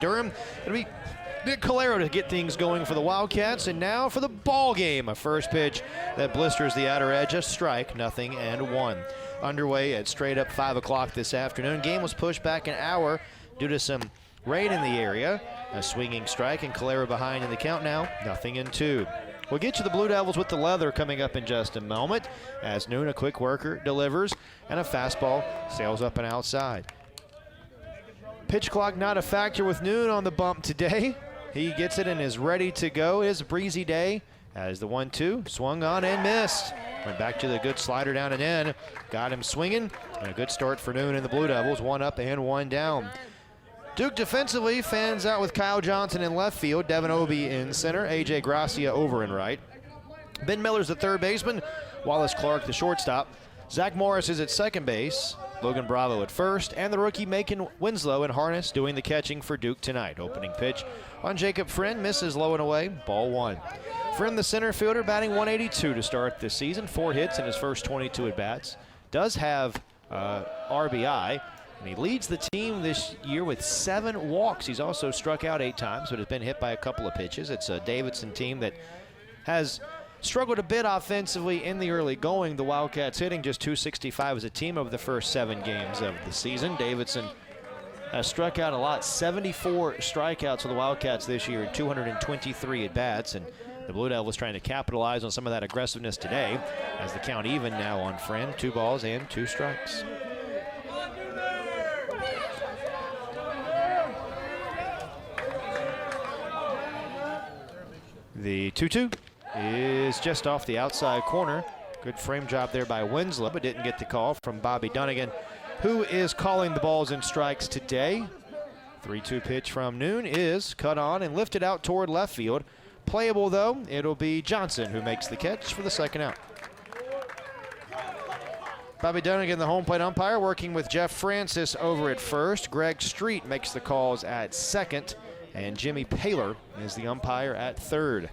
Durham. It'll be Nick Calero to get things going for the Wildcats. And now for the ball game. A first pitch that blisters the outer edge. A strike, 0-1. Underway at straight up 5 o'clock this afternoon. Game was pushed back an hour due to some rain in the area. A swinging strike and Calero behind in the count now, 0-2. We'll get you the Blue Devils with the leather coming up in just a moment as Noon, a quick worker, delivers and a fastball sails up and outside. Pitch clock not a factor with Noon on the bump today. He gets it and is ready to go. It is a breezy day as the 1-2 swung on and missed. Went back to the good slider down and in. Got him swinging. And a good start for Noon and the Blue Devils. 1 up and 1 down. Duke defensively fans out with Kyle Johnson in left field. Devin Obie in center. A.J. Gracia over and right. Ben Miller's the third baseman. Wallace Clark the shortstop. Zach Morris is at second base. Logan Bravo at first. And the rookie Macon Winslow in harness doing the catching for Duke tonight. Opening pitch on Jacob Friend. Misses low and away. Ball 1. Friend, the center fielder, batting 182 to start this season. 4 hits in his first 22 at-bats. Does have RBI. And he leads the team this year with 7 walks. He's also struck out 8 times, but has been hit by a couple of pitches. It's a Davidson team that has struggled a bit offensively in the early going. The Wildcats hitting just .265 as a team over the first 7 games of the season. Davidson has struck out a lot. 74 strikeouts for the Wildcats this year, 223 at-bats. And the Blue Devils trying to capitalize on some of that aggressiveness today as the count even now on Friend. 2 balls and 2 strikes. The 2-2 is just off the outside corner. Good frame job there by Winslow, but didn't get the call from Bobby Dunnigan, who is calling the balls and strikes today. 3-2 pitch from Noon is cut on and lifted out toward left field. Playable, though. It'll be Johnson who makes the catch for the second out. Bobby Dunnigan, the home plate umpire, working with Jeff Francis over at first. Greg Street makes the calls at second. And Jimmy Paler is the umpire at third.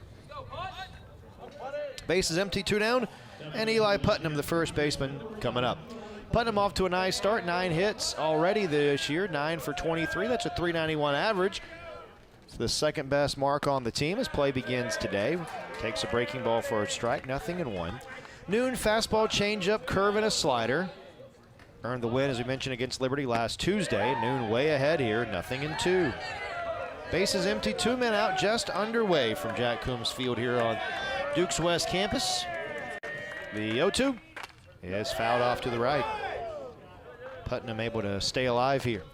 Base is empty, 2 down, and Eli Putnam, the first baseman, coming up. Putnam off to a nice start, 9 hits already this year, 9 for 23. That's a .391 average. It's the second best mark on the team as play begins today. Takes a breaking ball for a strike, 0-1. Noon, fastball, changeup, curve, and a slider. Earned the win, as we mentioned, against Liberty last Tuesday. Noon way ahead here, 0-2. Base is empty, 2 men out, just underway from Jack Coombs Field here on Duke's West Campus. The 0-2 is fouled off to the right. Putnam able to stay alive here.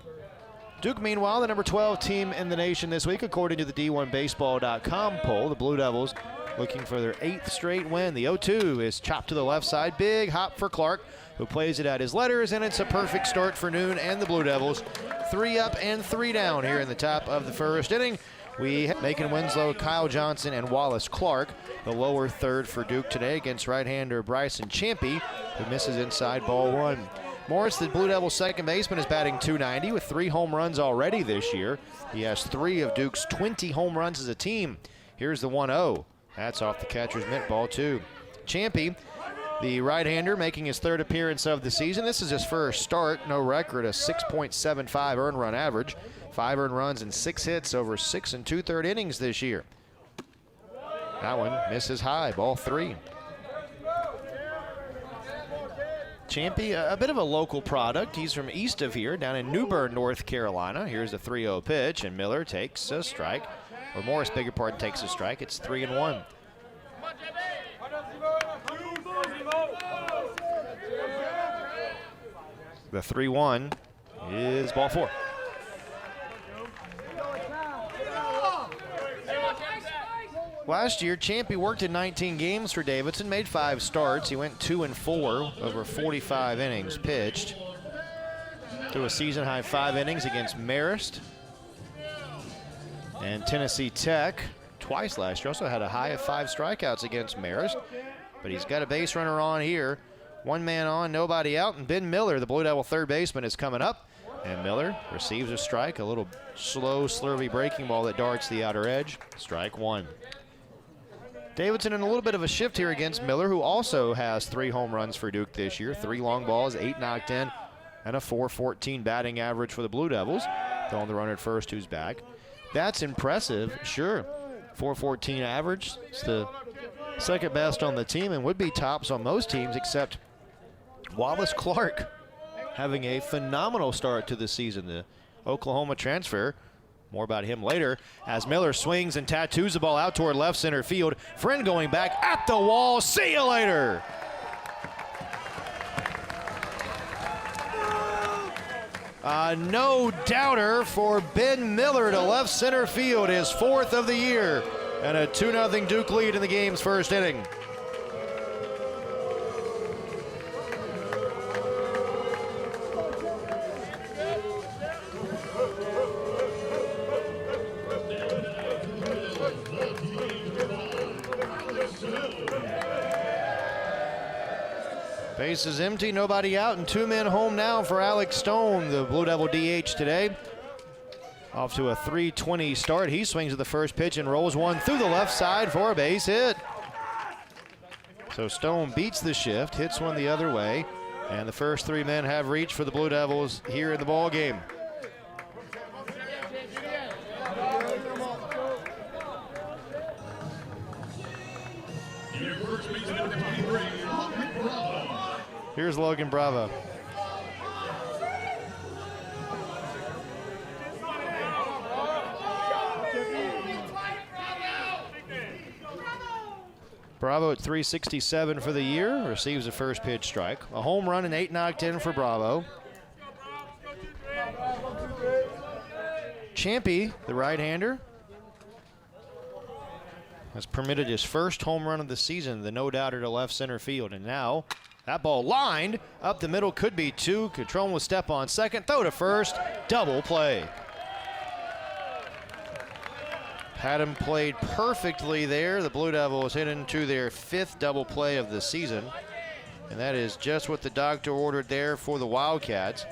Duke, meanwhile, the number 12 team in the nation this week, according to the D1Baseball.com poll. The Blue Devils looking for their 8th straight win. The 0-2 is chopped to the left side. Big hop for Clark, who plays it at his letters, and it's a perfect start for Noon and the Blue Devils. 3 up and 3 down here in the top of the first inning. We have Macon Winslow, Kyle Johnson, and Wallace Clark. The lower third for Duke today against right-hander Bryson Champy, who misses inside, ball 1. Morris, the Blue Devils' second baseman, is batting .290 with 3 home runs already this year. He has 3 of Duke's 20 home runs as a team. Here's the 1-0. That's off the catcher's mitt, ball 2. Champy, the right-hander, making his 3rd appearance of the season. This is his first start. No record, a 6.75 earned run average. 5 earned runs and 6 hits over 6 2/3 innings this year. That one misses high, ball 3. Champy, a bit of a local product. He's from east of here, down in New Bern, North Carolina. Here's a 3-0 pitch, and Miller takes a strike. Or Morris, beg your pardon, takes a strike. It's 3-1. The 3-1 is ball 4. Last year, Champy worked in 19 games for Davidson, made 5 starts. He went 2-4 over 45 innings pitched. Threw a season-high 5 innings against Marist and Tennessee Tech twice last year. Also had a high of 5 strikeouts against Marist, but he's got a base runner on here. 1 man on, nobody out, and Ben Miller, the Blue Devil third baseman, is coming up. And Miller receives a strike, a little slow, slurvy breaking ball that darts the outer edge. Strike 1. Davidson in a little bit of a shift here against Miller, who also has 3 home runs for Duke this year. 3 long balls, 8 knocked in, and a .414 batting average for the Blue Devils. Throwing the runner at first, who's back. That's impressive, sure. 414 average. It's the second best on the team and would be tops on most teams except Wallace Clark having a phenomenal start to the season. The Oklahoma transfer. More about him later as Miller swings and tattoos the ball out toward left center field. Friend going back at the wall. See you later. No doubter for Ben Miller to left center field, his 4th of the year, and a 2-0 Duke lead in the game's first inning. Base is empty, nobody out, and 2 men home now for Alex Stone, the Blue Devil DH today. Off to a 3:20 start. He swings at the first pitch and rolls one through the left side for a base hit. So Stone beats the shift, hits one the other way, and the first 3 men have reached for the Blue Devils here in the ball game. Here's Logan Bravo. Bravo at 367 for the year, receives a first pitch strike. A home run and 8 knocked in for Bravo. Champy, the right-hander, has permitted his first home run of the season, the no-doubter to left center field. And now that ball lined up the middle, could be 2. Cotrone will step on second, throw to first, double play. Had him played perfectly there. The Blue Devils hit into their 5th double play of the season. And that is just what the doctor ordered there for the Wildcats.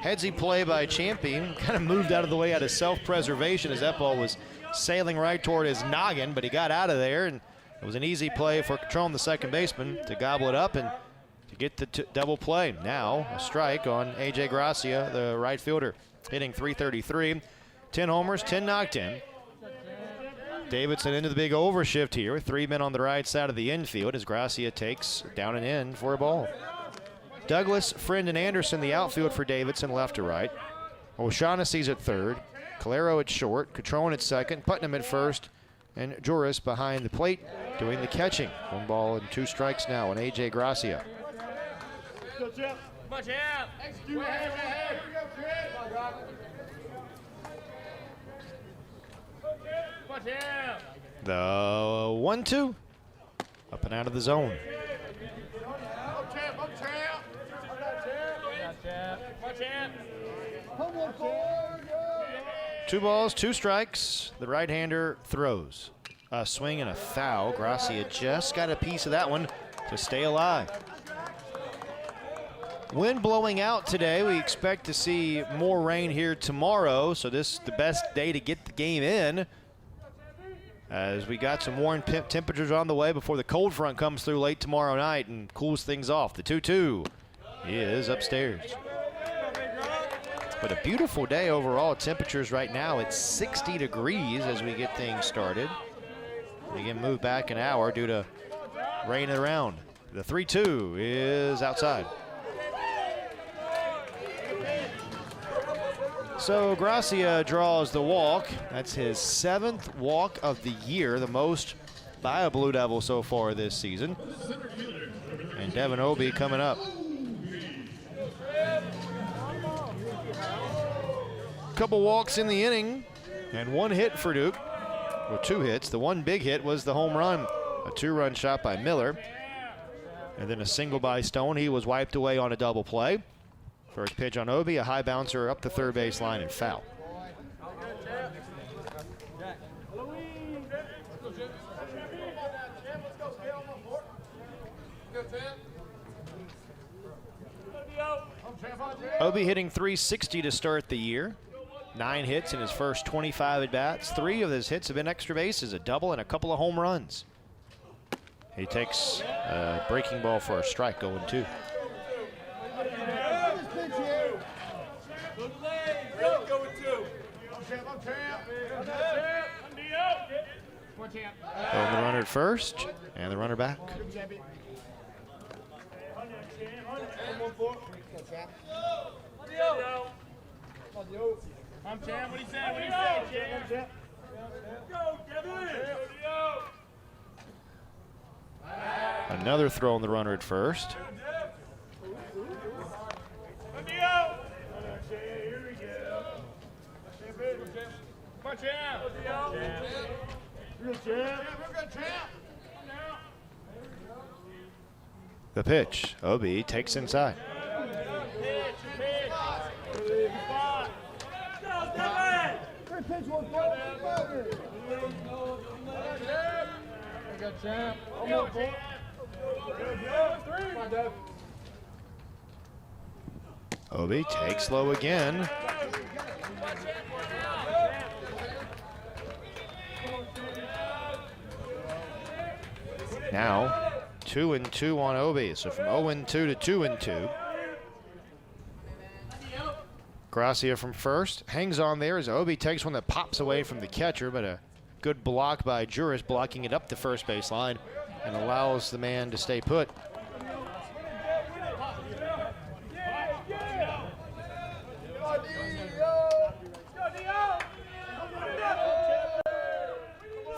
Headsy play by Champion, kind of moved out of the way out of self-preservation as that ball was sailing right toward his noggin, but he got out of there, and it was an easy play for Cotrone, the second baseman, to gobble it up and to get the double play. Now a strike on A.J. Gracia, the right fielder, hitting .333. 10 homers, 10 knocked in. Davidson into the big overshift here with 3 men on the right side of the infield as Gracia takes down and in for a ball. Douglas, Friend, and Anderson the outfield for Davidson, left to right. O'Shaughnessy's at third, Calero at short, Cotrone at second, Putnam at first, and Juris behind the plate doing the catching. 1 ball and 2 strikes now on A.J. Gracia. The 1-2 up and out of the zone. 2 balls, 2 strikes. The right-hander throws. A swing and a foul. Gracia just got a piece of that one to stay alive. Wind blowing out today. We expect to see more rain here tomorrow, so this is the best day to get the game in, as we got some warm temperatures on the way before the cold front comes through late tomorrow night and cools things off. The 2-2 is upstairs. But a beautiful day overall. Temperatures right now at 60 degrees as we get things started. We can move back an hour due to rain around. The 3-2 is outside. So Gracia draws the walk. That's his 7th walk of the year, the most by a Blue Devil so far this season. And Devin Obie coming up. Couple walks in the inning and 1 hit for Duke, or 2 hits. The 1 big hit was the home run, a 2-run shot by Miller, and then a single by Stone. He was wiped away on a double play. First pitch on Obie, a high bouncer up the third base line and foul. Obie hitting .360 to start the year. 9 hits in his first 25 at-bats. 3 of his hits have been extra bases, a double and a couple of home runs. He takes a breaking ball for a strike, 0-2. Throwing the runner at first, and the runner back. Another throw on the runner at first. The pitch, Obi takes inside. Obi takes low again. Now 2-2 on Obi, so from 0-2 to 2-2. Gracia from first, hangs on there as Obi takes one that pops away from the catcher, but a good block by Juris, blocking it up the first base line and allows the man to stay put.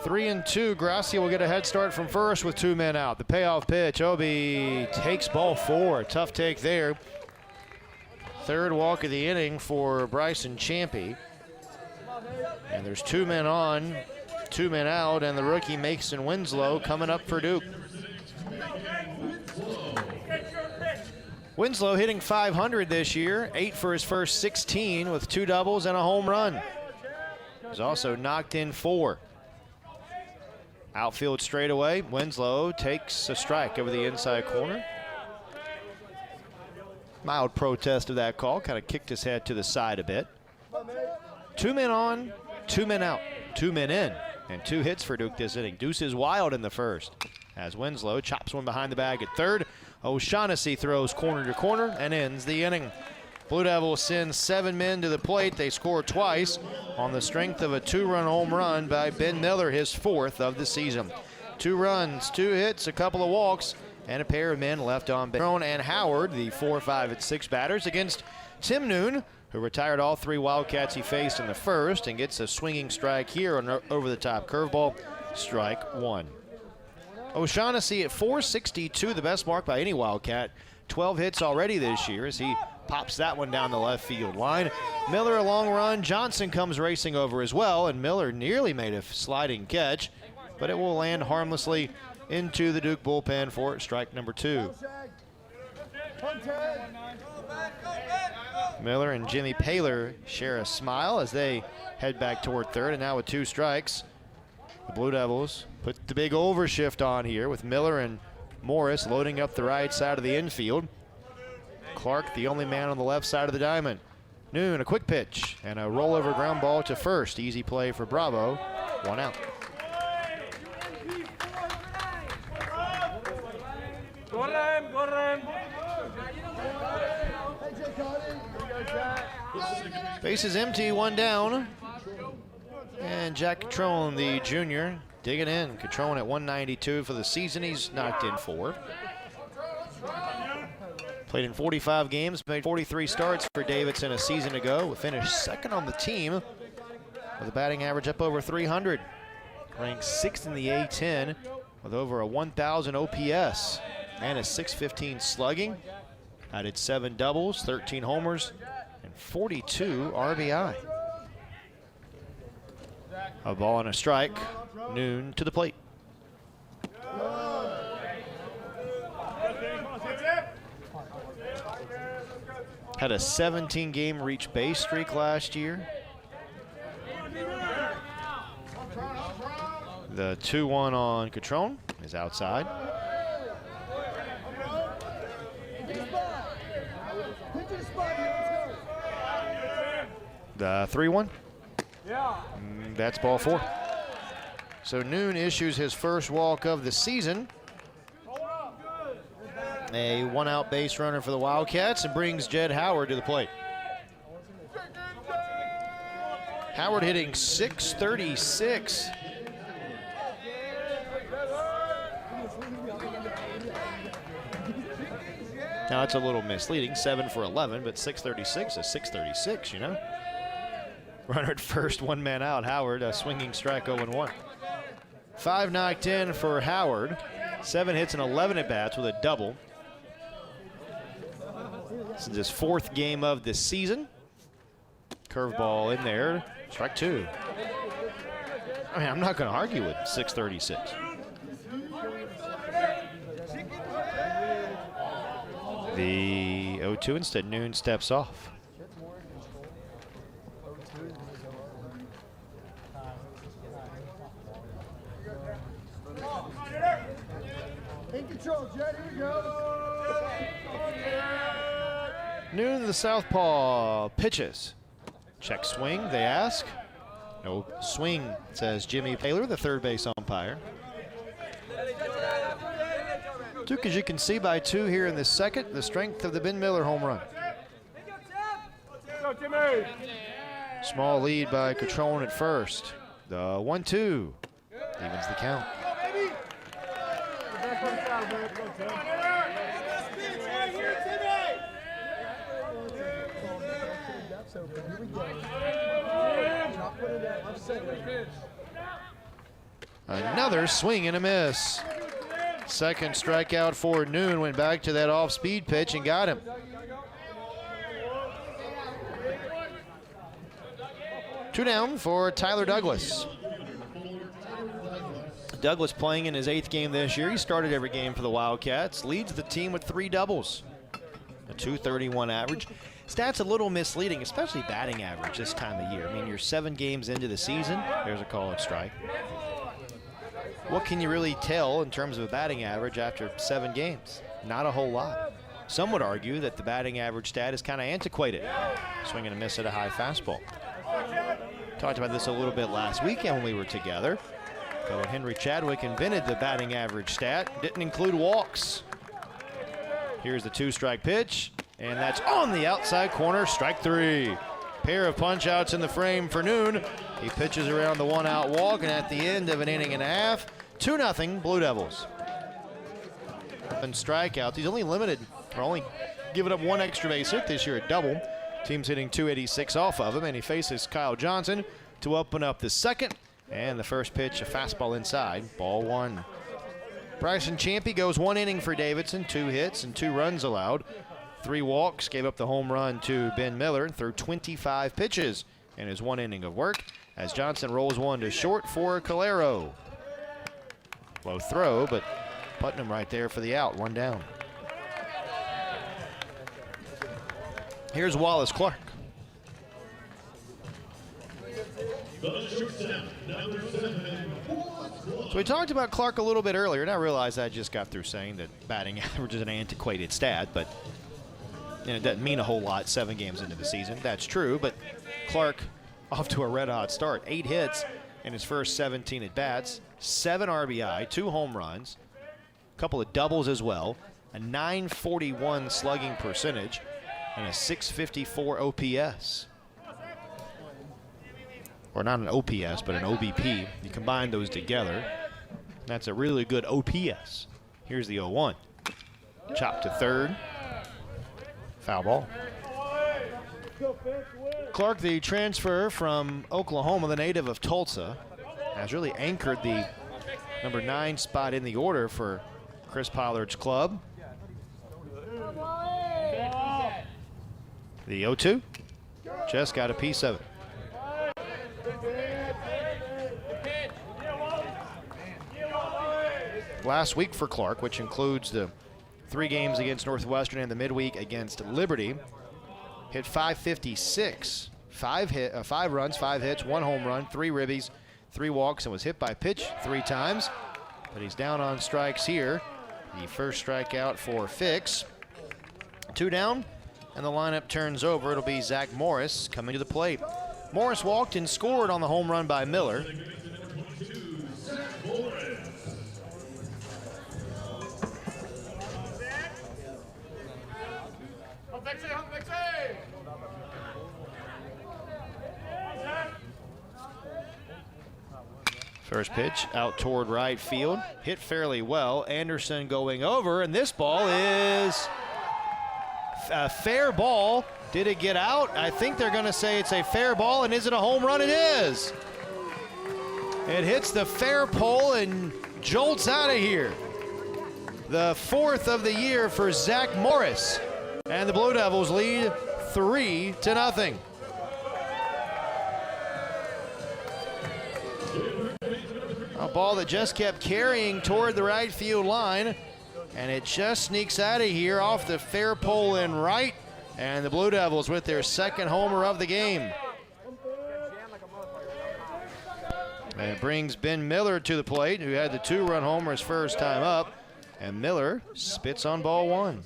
Three and two, Gracia will get a head start from first with 2 men out. The payoff pitch, Obi takes ball 4. Tough take there. Third walk of the inning for Bryson Champy. And there's 2 men on, 2 men out, and the rookie Mason Winslow coming up for Duke. Winslow hitting .500 this year, 8 for his first 16 with 2 doubles and a home run. He's also knocked in 4. Outfield straightaway, Winslow takes a strike over the inside corner. Mild protest of that call, kind of kicked his head to the side a bit. 2 men on, 2 men out, 2 men in, and 2 hits for Duke this inning. Deuce is wild in the first as Winslow chops one behind the bag at third. O'Shaughnessy throws corner to corner and ends the inning. Blue Devils send 7 men to the plate. They score twice on the strength of a 2-run home run by Ben Miller, his 4th of the season. 2 runs, 2 hits, a couple of walks, and a pair of men left on base. Crone and Howard, the 4, 5, and 6 batters against Tim Noon, who retired all 3 Wildcats he faced in the first and gets a swinging strike here on an over-the-top curveball, strike 1. O'Shaughnessy at .462, the best mark by any Wildcat. 12 hits already this year as he pops that one down the left field line. Miller a long run. Johnson comes racing over as well, and Miller nearly made a sliding catch, but it will land harmlessly into the Duke bullpen for strike number 2. Miller and Jimmy Paler share a smile as they head back toward third, and now with 2 strikes, the Blue Devils put the big overshift on here with Miller and Morris loading up the right side of the infield. Clark, the only man on the left side of the diamond. Noon, a quick pitch and a rollover ground ball to first. Easy play for Bravo. 1 out. Base is empty, 1 down. And Jack Catrone, the junior, digging in. Catrone at 192 for the season. He's knocked in 4. Played in 45 games, made 43 starts for Davidson a season ago. Finished 2nd on the team with a batting average up over 300. Ranked 6th in the A10 with over a 1,000 OPS and a .615 slugging. Added 7 doubles, 13 homers, and 42 RBI. A ball and a strike. Noon to the plate. Had a 17-game reach base streak last year. The 2-1 on Catrone is outside. The 3-1. That's ball 4. So Noon issues his first walk of the season. A 1-out base runner for the Wildcats and brings Jed Howard to the plate. Howard hitting .636. Now, it's a little misleading, 7 for 11, but .636 is .636, you know? Runner at first, one man out. Howard, a swinging strike, 0-1. 5 knocked in for Howard. 7 hits and 11 at-bats with a double. This is his 4th game of the season. Curveball in there, strike 2. I mean, I'm not going to argue with .636. The 0-2 instead. Noon steps off. In control, Jed. Here we go. Noon, the southpaw, pitches. Check swing, they ask. No swing, says Jimmy Taylor, the third base umpire. Duke, as you can see, by 2 here in the second, the strength of the Ben Miller home run. Small lead by Catrone at first. The 1-2 evens the count. Another swing and a miss. Second strikeout for Noon. Went back to that off-speed pitch and got him. 2 down for Tyler Douglas. Douglas playing in his 8th game this year. He started every game for the Wildcats. Leads the team with 3 doubles. A .231 average. Stats a little misleading, especially batting average this time of year. I mean, you're 7 games into the season. There's a call-up strike. What can you really tell in terms of a batting average after 7 games? Not a whole lot. Some would argue that the batting average stat is kind of antiquated. Swing and a miss at a high fastball. Talked about this a little bit last weekend when we were together. But when Henry Chadwick invented the batting average stat, didn't include walks. Here's the 2-strike pitch, and that's on the outside corner, strike 3. Pair of punch-outs in the frame for Noon. He pitches around the 1-out walk, and at the end of an inning and a half, 2-0 Blue Devils. And strikeouts. He's only limited, or only given up 1 extra base hit this year, a double. Team's hitting .286 off of him, and he faces Kyle Johnson to open up the second. And the first pitch, a fastball inside, ball 1. Bryson Champy goes 1 inning for Davidson, 2 hits and 2 runs allowed. 3 walks, gave up the home run to Ben Miller through 25 pitches in his 1 inning of work as Johnson rolls 1 to short for Calero. Low throw, but Putnam right there for the out, 1 down. Here's Wallace Clark. So we talked about Clark a little bit earlier, and I realized I just got through saying that batting average is an antiquated stat, but it doesn't mean a whole lot 7 games into the season. That's true, but Clark off to a red-hot start. 8 hits in his first 17 at-bats, 7 RBI, 2 home runs, a couple of doubles as well, a .941 slugging percentage, and a .654 OPS. Or not an OPS, but an OBP. You combine those together, that's a really good OPS. Here's the 0-1. Chop to third. Foul ball. Clark, the transfer from Oklahoma, the native of Tulsa, has really anchored the number 9 spot in the order for Chris Pollard's club. The 0-2. Just got a piece of it. Last week for Clark, which includes the 3 games against Northwestern and the midweek against Liberty, hit .556, 5 runs, 5 hits, 1 home run, 3 ribbies, 3 walks, and was hit by pitch 3 times. But he's down on strikes here. The first strikeout for Fix. 2 down, and the lineup turns over. It'll be Zach Morris coming to the plate. Morris walked and scored on the home run by Miller. First pitch out toward right field, hit fairly well. Anderson going over, and this ball is a fair ball. Did it get out? I think they're going to say it's a fair ball, and is it a home run? It is. It hits the fair pole and jolts out of here. The 4th of the year for Zach Morris, and the Blue Devils lead 3-0. A ball that just kept carrying toward the right field line, and it just sneaks out of here off the fair pole in right, and the Blue Devils with their 2nd homer of the game. And it brings Ben Miller to the plate, who had the 2-run homer his first time up, and Miller spits on ball 1.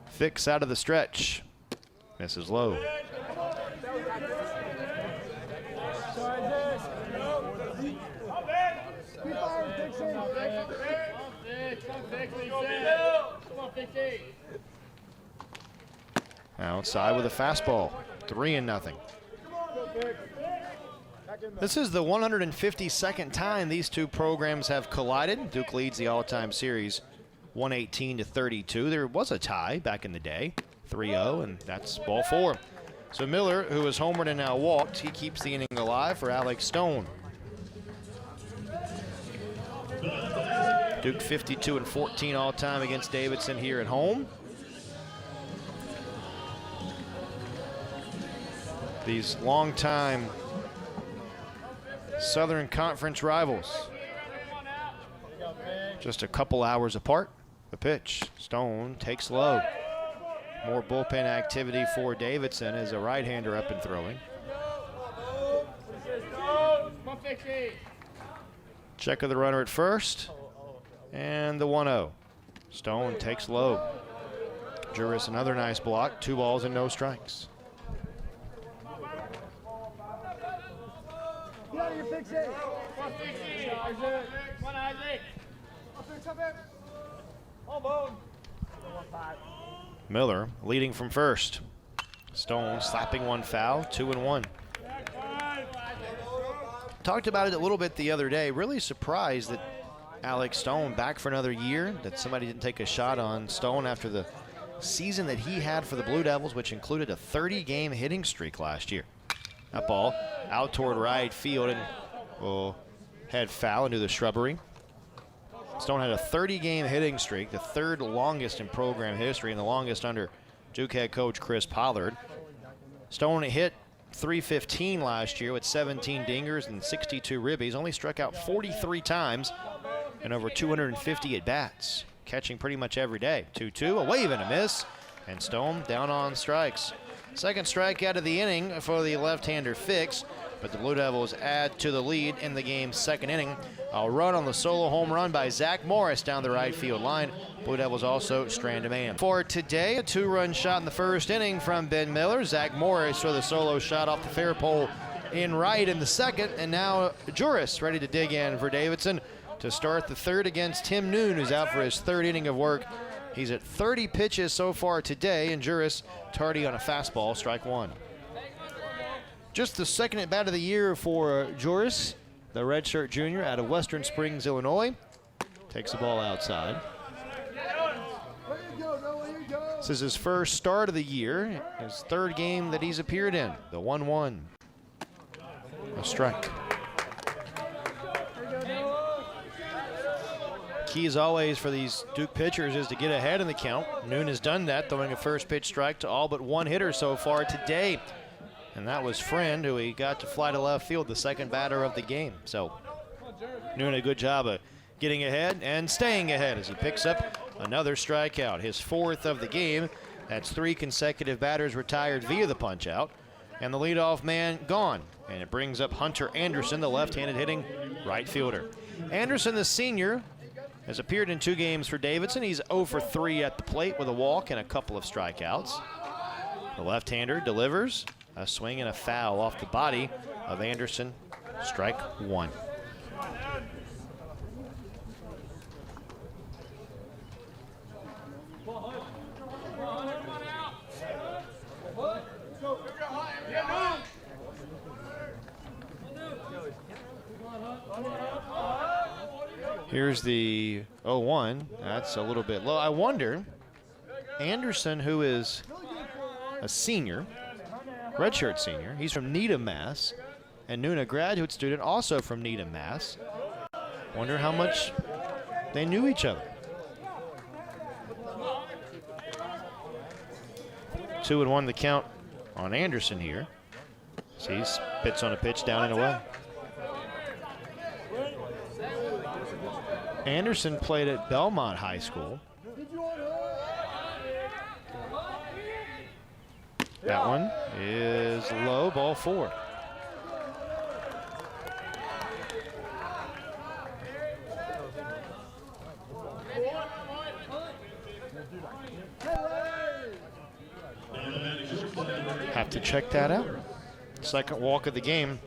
Fix out of the stretch. Misses low. Outside with a fastball. 3-0. This is the 152nd time these two programs have collided. Duke leads the all-time series 118-32. There was a tie back in the day, 3-0, and that's ball 4. So Miller, who has homered and now walked, he keeps the inning alive for Alex Stone. Duke 52-14 all-time against Davidson here at home. These long-time Southern Conference rivals. Just a couple hours apart. The pitch. Stone takes low. More bullpen activity for Davidson as a right-hander up and throwing. Check of the runner at first. And the 1-0. Stone takes low. Juris another nice block. 2 balls and no strikes. Miller leading from first. Stone slapping one foul, 2-1. Talked about it a little bit the other day. Really surprised that Alex Stone back for another year, that somebody didn't take a shot on Stone after the season that he had for the Blue Devils, which included a 30-game hitting streak last year. That ball out toward right field and will head foul into the shrubbery. Stone had a 30-game hitting streak, the 3rd longest in program history and the longest under Duke head coach Chris Pollard. Stone hit .315 last year with 17 dingers and 62 ribbies, only struck out 43 times and over 250 at-bats, catching pretty much every day. 2-2, a wave and a miss, and Stone down on strikes. 2nd strikeout of the inning for the left-hander Fix, but the Blue Devils add to the lead in the game's 2nd inning. A run on the solo home run by Zach Morris down the right field line. Blue Devils also strand a man. For today, a 2-run shot in the 1st inning from Ben Miller. Zach Morris for the solo shot off the fair pole in right in the 2nd, and now Juris ready to dig in for Davidson to start the 3rd against Tim Noon, who's out for his 3rd inning of work. He's at 30 pitches so far today, and Juris tardy on a fastball, strike 1. Just the 2nd at bat of the year for Juris, the redshirt junior out of Western Springs, Illinois. Takes the ball outside. This is his first start of the year, his 3rd game that he's appeared in. The 1-1. A strike. Key as always for these Duke pitchers is to get ahead in the count. Noon has done that, throwing a first pitch strike to all but 1 hitter so far today. And that was Friend, who he got to fly to left field, the 2nd batter of the game. So doing a good job of getting ahead and staying ahead as he picks up another strikeout, his 4th of the game. That's 3 consecutive batters retired via the punch out. And the leadoff man gone. And it brings up Hunter Anderson, the left-handed hitting right fielder. Anderson, the senior, has appeared in 2 games for Davidson. He's 0 for 3 at the plate with a walk and a couple of strikeouts. The left-hander delivers a swing and a foul off the body of Anderson. Strike 1. Here's the 0-1. That's a little bit low. I wonder, Anderson, who is a senior, redshirt senior, he's from Needham, Mass. And Noon, a graduate student, also from Needham, Mass. Wonder how much they knew each other. 2-1 the count on Anderson here. So he spits on a pitch down and away. Anderson played at Belmont High School. That one is low, ball 4. Have to check that out. Second walk of the game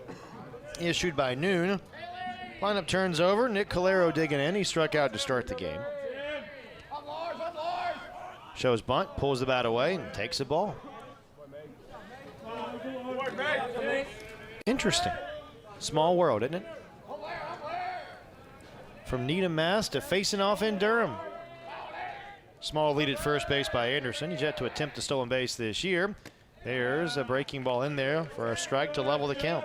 issued by Noon. Lineup turns over. Nick Calero digging in. He struck out to start the game. Shows bunt, pulls the bat away, and takes the ball. Interesting. Small world, isn't it? From Needham, Mass. to facing off in Durham. Small lead at first base by Anderson. He's yet to attempt a stolen base this year. There's a breaking ball in there for a strike to level the count.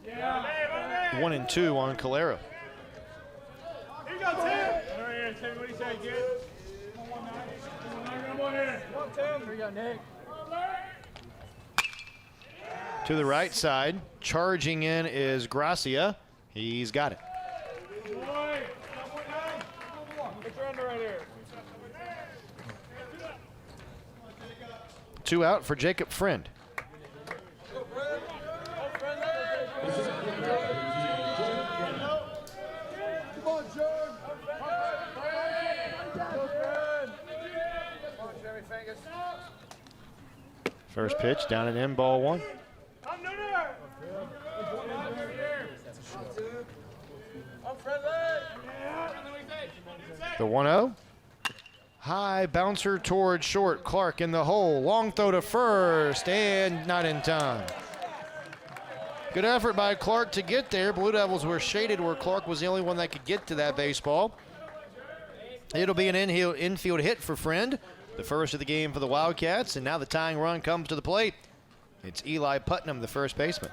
Yeah. 1-2 on Calero. Here you go, Tim. All right, Tim, what do you say, kid? Come on here. Come on, Tim. Here you go, Nick. To the right side, charging in is Gracia. He's got it. Two out for Jacob Friend. First pitch down and in, ball 1. The 1-0. High bouncer towards short. Clark in the hole. Long throw to first and not in time. Good effort by Clark to get there. Blue Devils were shaded where Clark was the only one that could get to that baseball. It'll be an infield hit for Friend. The first of the game for the Wildcats. And now the tying run comes to the plate. It's Eli Putnam, the first baseman.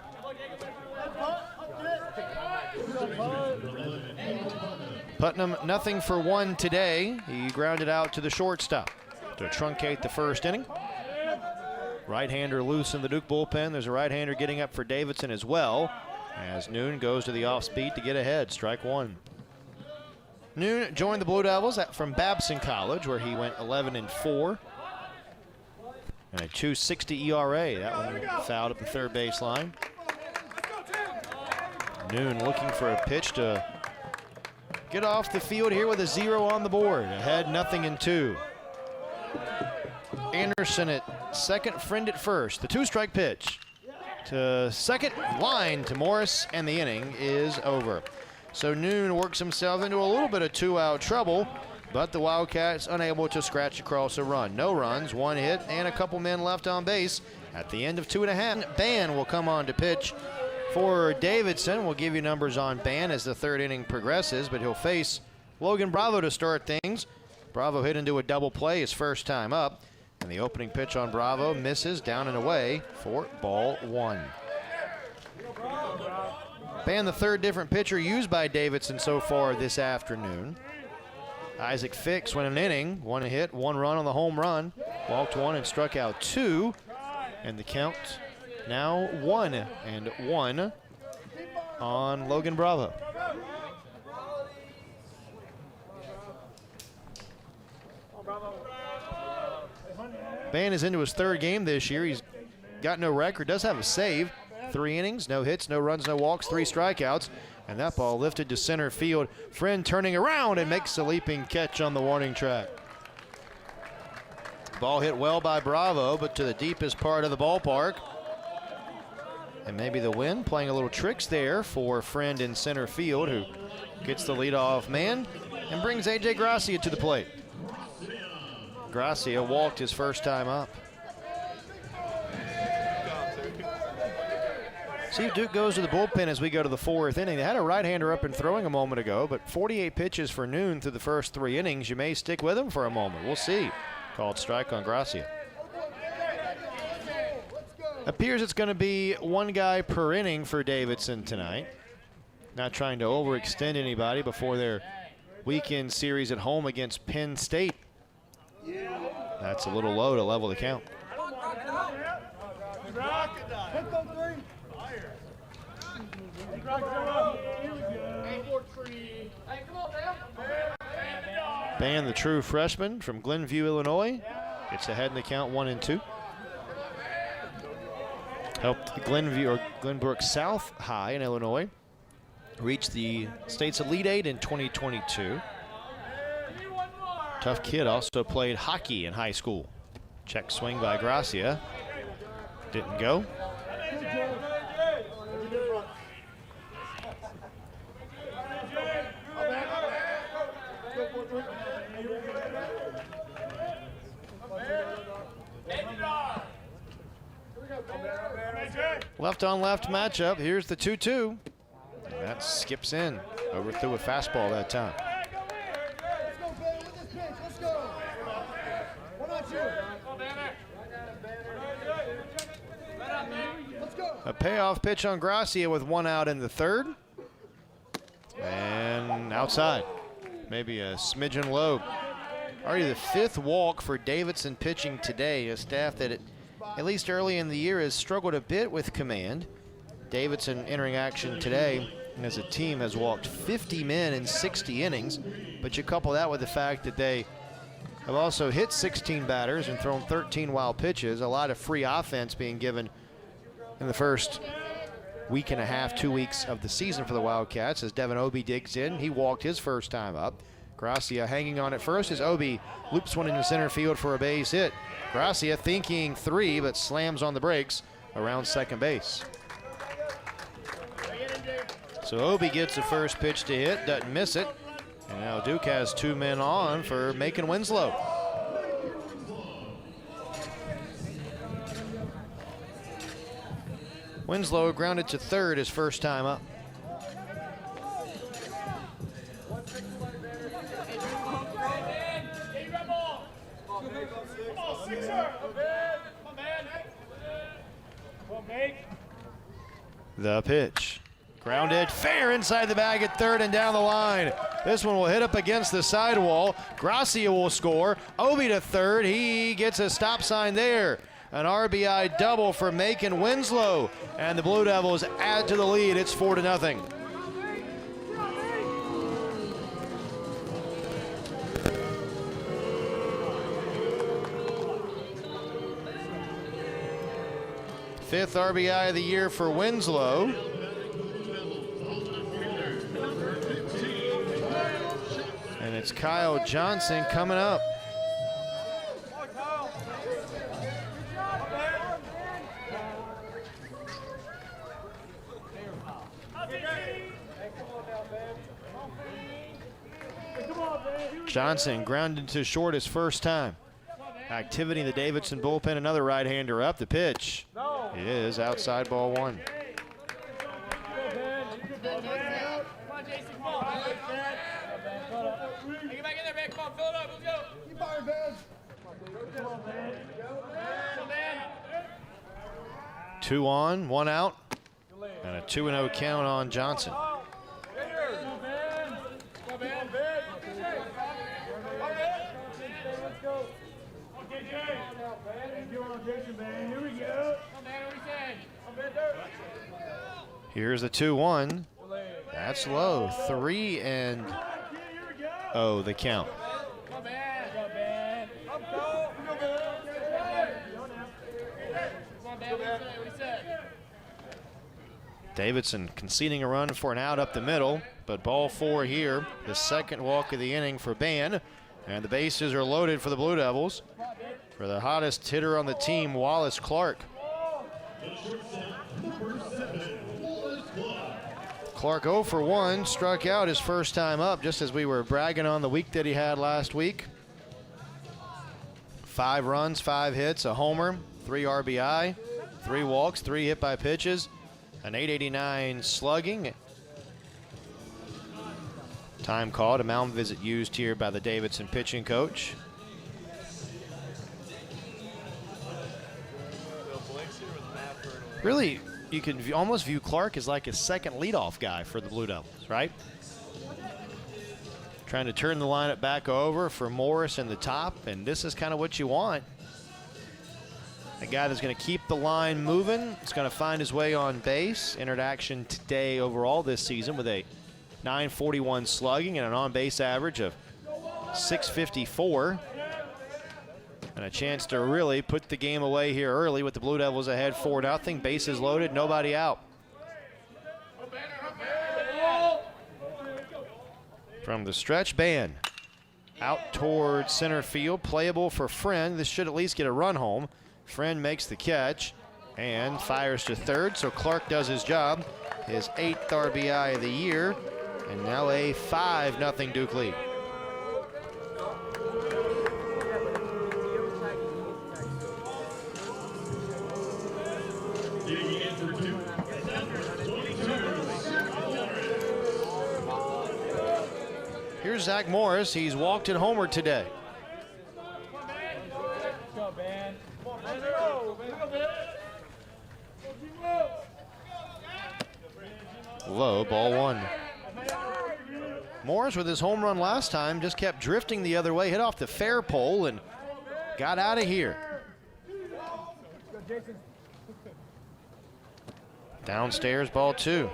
Putnam, nothing for 1 today. He grounded out to the shortstop to truncate the first inning. Right-hander loose in the Duke bullpen. There's a right-hander getting up for Davidson as well, as Noon goes to the off-speed to get ahead. Strike 1. Noon joined the Blue Devils from Babson College, where he went 11-4. And a 2.60 ERA. That one fouled up the third base line. Noon looking for a pitch to get off the field here with a 0 on the board. Ahead, 0-2. Anderson at second, Friend at first. The 2-strike pitch to second, line to Morris, and the inning is over. So Noon works himself into a little bit of 2-out trouble, but the Wildcats unable to scratch across a run. No runs, 1 hit, and a couple men left on base. At the end of 2.5, Ban will come on to pitch for Davidson. We'll give you numbers on Ban as the third inning progresses, but he'll face Logan Bravo to start things. Bravo hit into a double play his first time up, and the opening pitch on Bravo misses down and away for ball 1. Ban, the third different pitcher used by Davidson so far this afternoon. Isaac Fix went an inning, 1 hit, 1 run on the home run, walked 1 and struck out 2, and the count now 1-1 on Logan Bravo. Ban is into his third game this year. He's got no record, does have a save. 3 innings, no hits, no runs, no walks, 3 strikeouts. And that ball lifted to center field. Friend turning around and makes a leaping catch on the warning track. Ball hit well by Bravo, but to the deepest part of the ballpark. And maybe the wind playing a little tricks there for Friend in center field, who gets the leadoff man and brings A.J. Gracia to the plate. Gracia walked his first time up. See if Duke goes to the bullpen as we go to the 4th inning. They had a right-hander up and throwing a moment ago, but 48 pitches for Noon through the first 3 innings. You may stick with him for a moment. We'll see. Called strike on Gracia. Appears it's going to be 1 guy per inning for Davidson tonight. Not trying to overextend anybody before their weekend series at home against Penn State. That's a little low to level the count. Ban, the true freshman from Glenview, Illinois. Gets ahead in the count 1-2. Helped Glenview or Glenbrook South High in Illinois reach the state's Elite Eight in 2022. Tough kid, also played hockey in high school. Check swing by Gracia. Didn't go. Left on left matchup. Here's the 2-2. And that skips in. Overthrew a fastball that time. A payoff pitch on Gracia with 1 out in the 3rd. And outside. Maybe a smidgen low. Already the 5th walk for Davidson pitching today. A staff that at least early in the year has struggled a bit with command. Davidson entering action today as a team has walked 50 men in 60 innings. But you couple that with the fact that they have also hit 16 batters and thrown 13 wild pitches. A lot of free offense being given in the first week and a half, 2 weeks of the season for the Wildcats as Devin Obie digs in. He walked his first time up. Gracia hanging on at first as Obie loops one into center field for a base hit. Gracia thinking 3, but slams on the brakes around second base. So Obie gets the first pitch to hit, doesn't miss it. And now Duke has 2 men on for Macon Winslow. Winslow grounded to 3rd his first time up. The pitch. Grounded fair inside the bag at 3rd and down the line. This one will hit up against the sidewall. Gracia will score. Obie to 3rd. He gets a stop sign there. An RBI double for Macon Winslow. And the Blue Devils add to the lead. It's 4-0. Fifth RBI of the year for Winslow. And it's Kyle Johnson coming up. Johnson grounded to short his first time. Activity in the Davidson bullpen, another right-hander up. The pitch is outside, ball 1. Get back in there, man. Come on, fill it up. Let's go. Keep firing, man. Come on, man. 2 on, 1 out, and a 2-0 count on Johnson. Here's the 2-1. That's low. 3-0 the count. Davidson conceding a run for an out up the middle, but ball 4 here. The second walk of the inning for Ban, and the bases are loaded for the Blue Devils. For the hottest hitter on the team, Wallace Clark. Clark 0 for 1, struck out his first time up, just as we were bragging on the week that he had last week. 5 runs, 5 hits, a homer, 3 RBI, 3 walks, 3 hit by pitches. An 889 slugging. Time called, a mound visit used here by the Davidson pitching coach. Really, you can almost view Clark as like a second leadoff guy for the Blue Devils, right? Trying to turn the lineup back over for Morris in the top, and this is kind of what you want. A guy that's going to keep the line moving. It's going to find his way on base. Entered action today overall this season with a .941 slugging and an on-base average of .654. And a chance to really put the game away here early with the Blue Devils ahead 4-0. Bases loaded, nobody out. From the stretch, Ban out towards center field, playable for Friend. This should at least get a run home. Friend makes the catch and fires to third, so Clark does his job. His 8th RBI of the year, and now a 5-0 Duke lead. Here's Zach Morris. He's walked and homered today. Low, ball 1. Morris with his home run last time just kept drifting the other way, hit off the fair pole and got out of here. Downstairs, ball 2.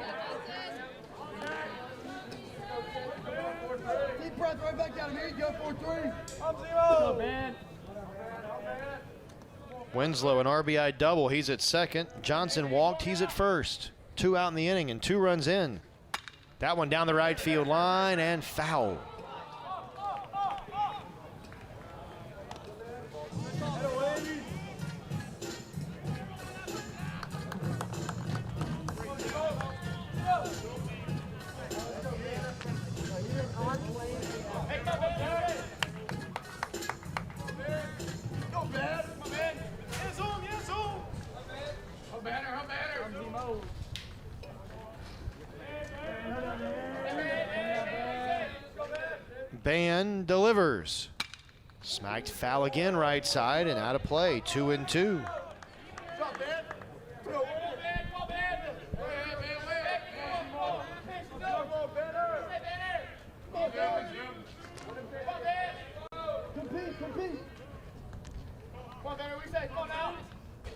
Deep breath right back down. Here you go, 4-3. Winslow, an RBI double. He's at second. Johnson walked. He's at first. 2 out in the inning and 2 runs in. That one down the right field line and foul. Ban delivers. Smacked foul again, right side, and out of play. 2-2.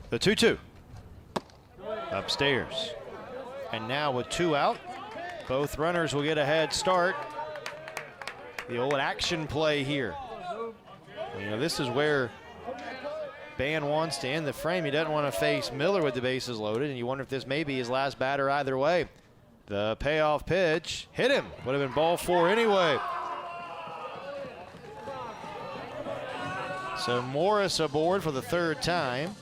The 2-2. Upstairs. And now with 2 out, both runners will get a head start. The old action play here. You know, this is where Ban wants to end the frame. He doesn't want to face Miller with the bases loaded, and you wonder if this may be his last batter either way. The payoff pitch hit him. Would have been ball 4 anyway. So Morris aboard for the 3rd time.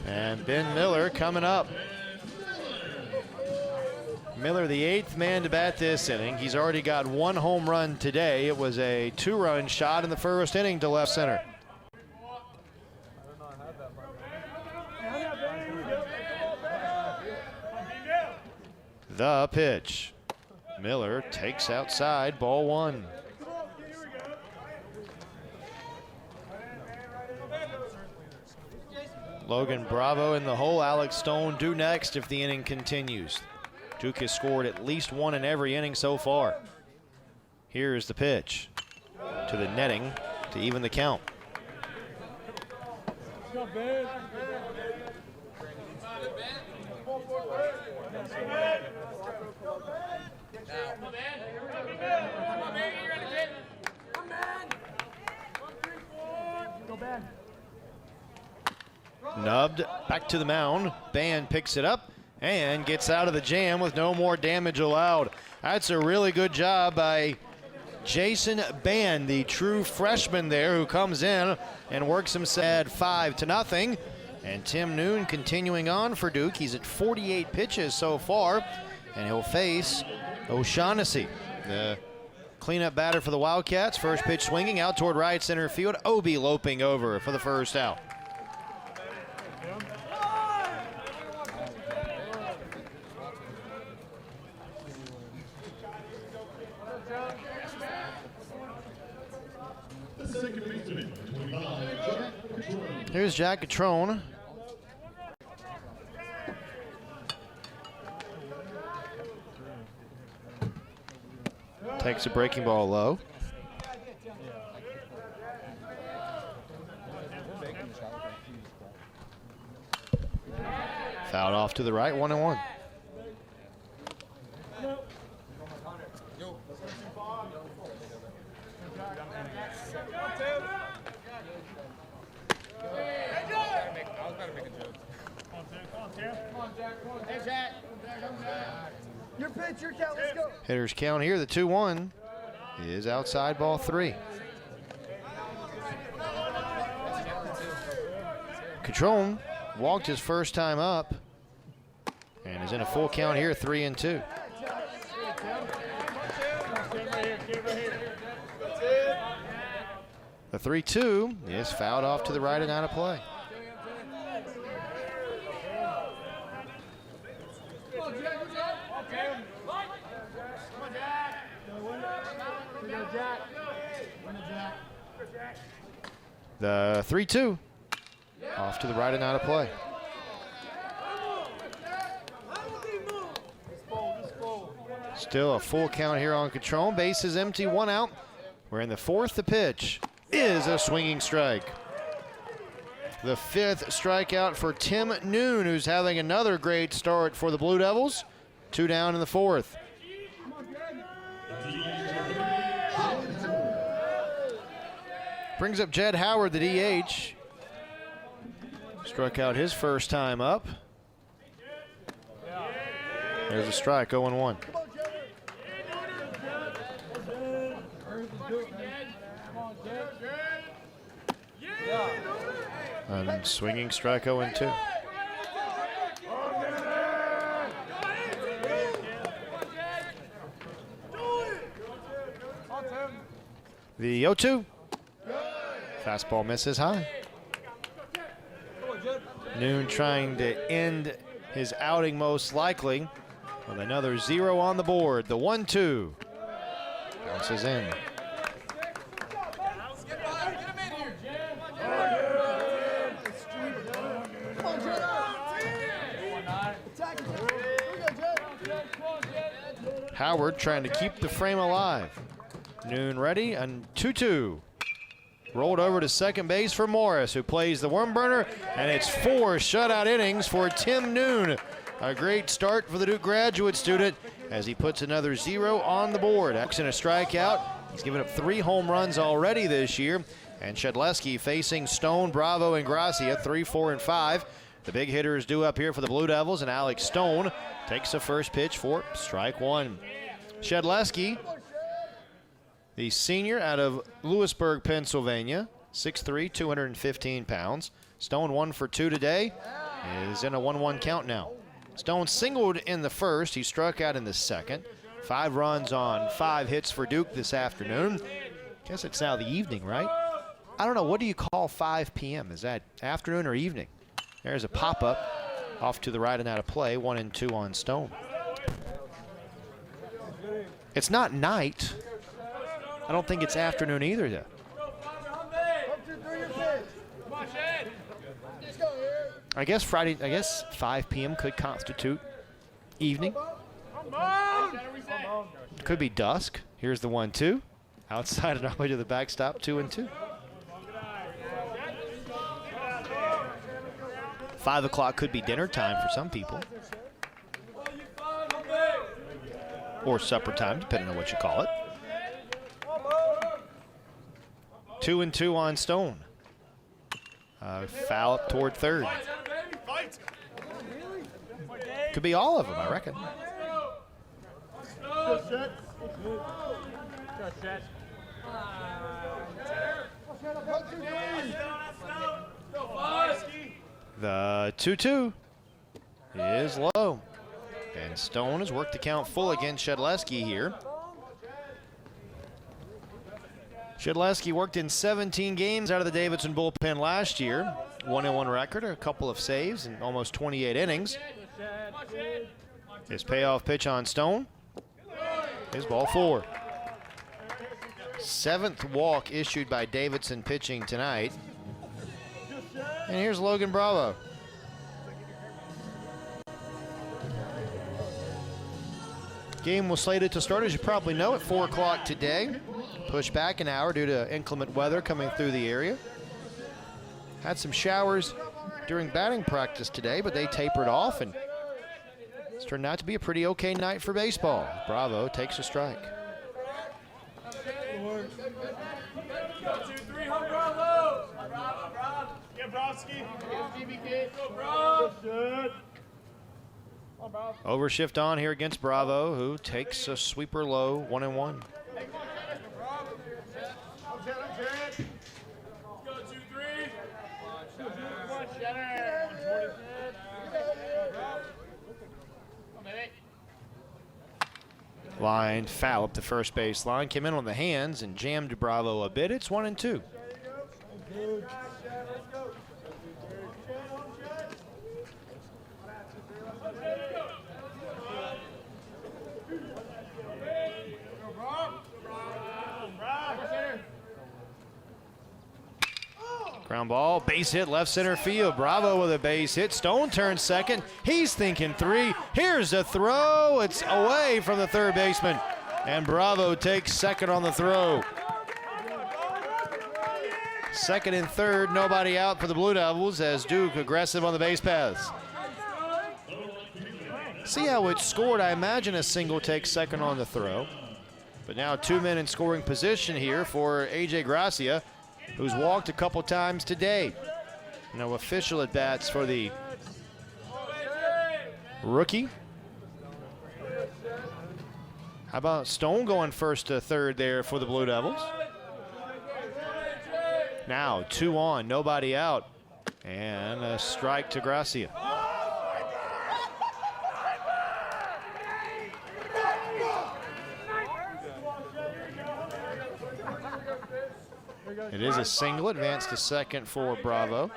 And Ben Miller coming up. Miller, the 8th man to bat this inning. He's already got 1 home run today. It was a 2-run shot in the 1st inning to left center. The pitch. Miller takes outside, ball 1. Logan Bravo in the hole. Alex Stone due next if the inning continues. Duke has scored at least 1 in every inning so far. Here's the pitch to the netting to even the count. Nubbed back to the mound. Ban picks it up and gets out of the jam with no more damage allowed. That's a really good job by Jason Ban, the true freshman there, who comes in and works himself at 5-0. And Tim Noon continuing on for Duke. He's at 48 pitches so far, and he'll face O'Shaughnessy, the cleanup batter for the Wildcats. First pitch swinging out toward right center field. Obi loping over for the 1st out. Here's Jack Catrone. Takes a breaking ball low. Fouled off to the right, 1-1. Your pitch, your count, let's go. Hitters count here, the 2-1 is outside ball 3. Catrone walked his first time up and is in a full count here, 3-2. The 3-2 is fouled off to the right and out of play. The 3-2 off to the right and out of play. Still a full count here on Catrone. Base is empty, 1 out. We're in the 4th. The pitch is a swinging strike. The 5th strikeout for Tim Noon, who's having another great start for the Blue Devils. 2 down in the 4th. Brings up Jed Howard, the DH. Struck out his first time up. There's a strike, 0-1. And swinging strike, 0-2. The 0-2. Fastball misses high. Noon trying to end his outing most likely with another 0 on the board. The 1-2 bounces in. Howard trying to keep the frame alive. Noon ready, and 2-2. Rolled over to second base for Morris, who plays the worm burner, and it's 4 shutout innings for Tim Noon. A great start for the Duke graduate student as he puts another 0 on the board. X in a strikeout. He's given up 3 home runs already this year. And Shedleski facing Stone, Bravo, and Gracia, 3, 4, and 5. The big hitters due up here for the Blue Devils, and Alex Stone takes the first pitch for strike 1. Shedleski, the senior out of Lewisburg, Pennsylvania, 6'3", 215 pounds. Stone 1 for 2 today, is in a 1-1 count now. Stone singled in the first. He struck out in the second. 5 runs on 5 hits for Duke this afternoon. Guess it's now the evening, right? I don't know. What do you call 5 p.m.? Is that afternoon or evening? There's a pop-up off to the right and out of play. 1-2 on Stone. It's not night. I don't think it's afternoon either, though. I guess 5 p.m. could constitute evening. Could be dusk. Here's the 1-2. Outside and all the way to the backstop, 2-2. 5 o'clock could be dinner time for some people. Or supper time, depending on what you call it. 2-2 on Stone. Foul up toward third. Could be all of them, I reckon. The 2-2 is low. And Stone has worked the count full against Shedleski here. Shedleski worked in 17 games out of the Davidson bullpen last year. 1-1 record, a couple of saves, and almost 28 innings. His payoff pitch on Stone is ball 4. 7th walk issued by Davidson pitching tonight. And here's Logan Bravo. Game was slated to start, as you probably know, at 4 o'clock today. Pushed back an hour due to inclement weather coming through the area. Had some showers during batting practice today, but they tapered off, and it's turned out to be a pretty okay night for baseball. Bravo takes a strike. Overshift on here against Bravo, who takes a sweeper low, 1-1. Line foul up the first base line, came in on the hands and jammed Bravo a bit. It's 1-2. Ground ball, base hit, left center field. Bravo with a base hit. Stone turns second. He's thinking 3. Here's a throw. It's away from the third baseman. And Bravo takes second on the throw. Second and third, nobody out for the Blue Devils as Duke aggressive on the base paths. See how it's scored. I imagine a single takes second on the throw. But now 2 men in scoring position here for A.J. Gracia, who's walked a couple times today. No official at-bats for the rookie. How about Stone going first to third there for the Blue Devils? Now 2 on, nobody out, and a strike to Gracia. It is a single, advance to second for Bravo.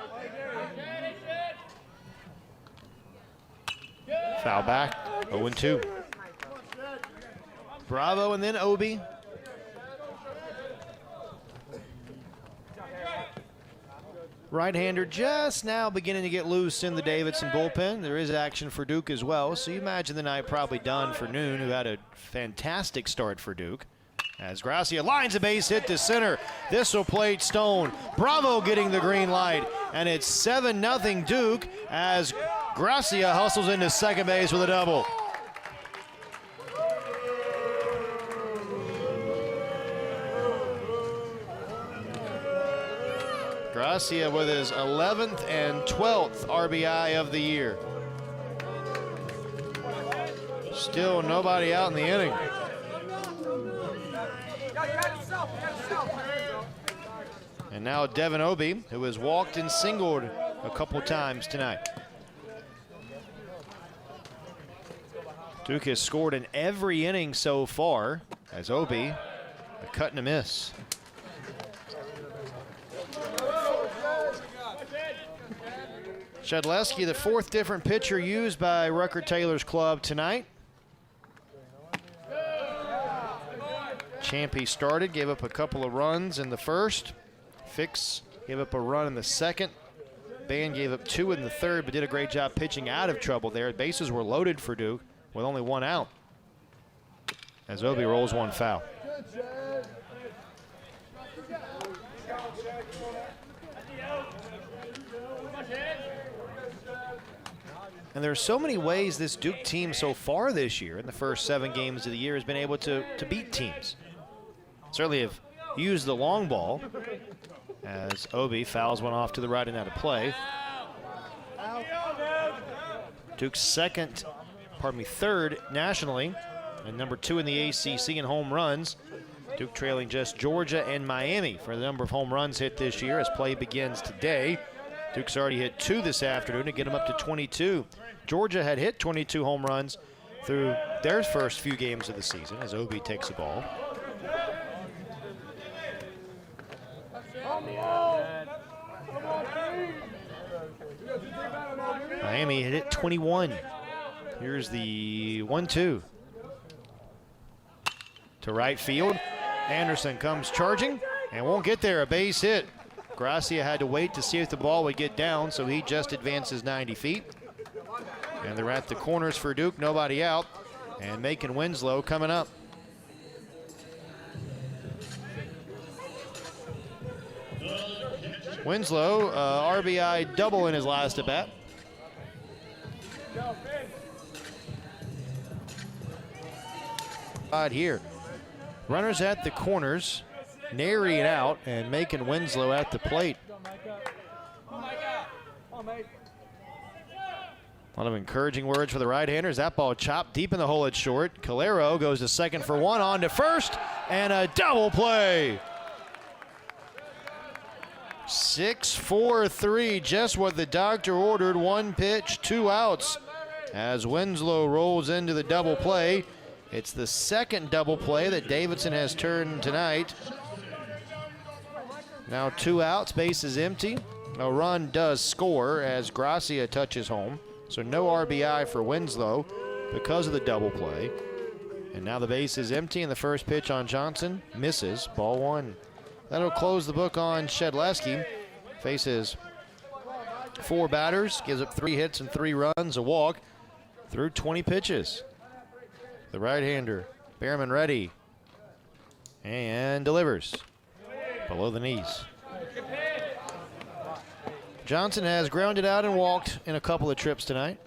Foul back, 0-2. Bravo and then Obi. Right-hander just now beginning to get loose in the Davidson bullpen. There is action for Duke as well, so you imagine the night probably done for Noon, who had a fantastic start for Duke. As Gracia lines a base hit to center. This will plate Stone. Bravo getting the green light, and it's 7-0 Duke as Gracia hustles into second base with a double. Gracia with his 11th and 12th RBI of the year. Still nobody out in the inning. And now Devin Obi, who has walked and singled a couple times tonight. Duke has scored in every inning so far, as Obi, a cut and a miss. Shedleski, the 4th different pitcher used by Rucker Taylor's club tonight. Champy started, gave up a couple of runs in the first. Fix gave up a run in the second. Band gave up 2 in the third, but did a great job pitching out of trouble there. Bases were loaded for Duke with only 1 out. As Obi rolls 1 foul. And there are so many ways this Duke team so far this year in the first 7 games of the year has been able to beat teams. Certainly have used the long ball as Obi fouls one off to the right and out of play. Duke's third nationally and number 2 in the ACC in home runs. Duke trailing just Georgia and Miami for the number of home runs hit this year as play begins today. Duke's already hit 2 this afternoon to get them up to 22. Georgia had hit 22 home runs through their first few games of the season as Obi takes the ball. Miami hit it 21. Here's the 1-2. To right field. Anderson comes charging and won't get there. A base hit Gracia had to wait to see if the ball would get down, so he just advances 90 feet. And they're at the corners for Duke, nobody out. And Macon Winslow coming up. Winslow, RBI double in his last at-bat. Here. Runners at the corners, Nary out, and Macon Winslow at the plate. A lot of encouraging words for the right-handers. That ball chopped deep in the hole at short. Calero goes to second for one, on to first, and a double play. 6-4-3, just what the doctor ordered. One pitch, 2 outs. As Winslow rolls into the double play. It's the second double play that Davidson has turned tonight. Now 2 outs, base is empty. A run does score as Gracia touches home. So no RBI for Winslow because of the double play. And now the base is empty, and the first pitch on Johnson misses, ball 1. That'll close the book on Shedleski. Faces 4 batters, gives up 3 hits and 3 runs, a walk through 20 pitches. The right-hander, Behrman ready, and delivers below the knees. Johnson has grounded out and walked in a couple of trips tonight.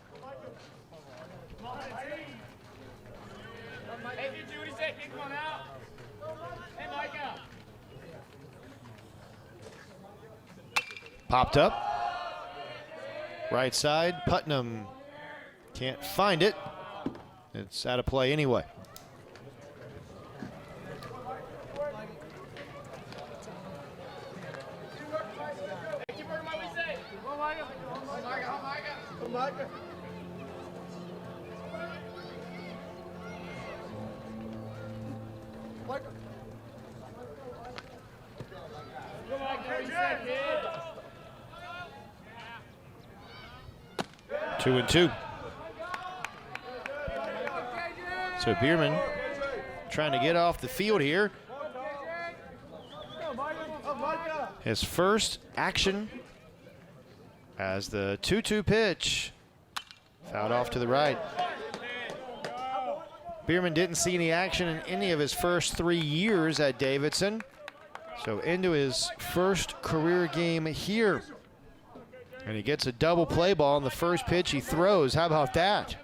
Popped up. Right side, Putnam can't find it. It's out of play anyway. Two and two. So Bierman trying to get off the field here. His first action as the 2-2 pitch. Fouled off to the right. Bierman didn't see any action in any of his first 3 years at Davidson. So into his first career game here. And he gets a double play ball on the first pitch he throws. How about that?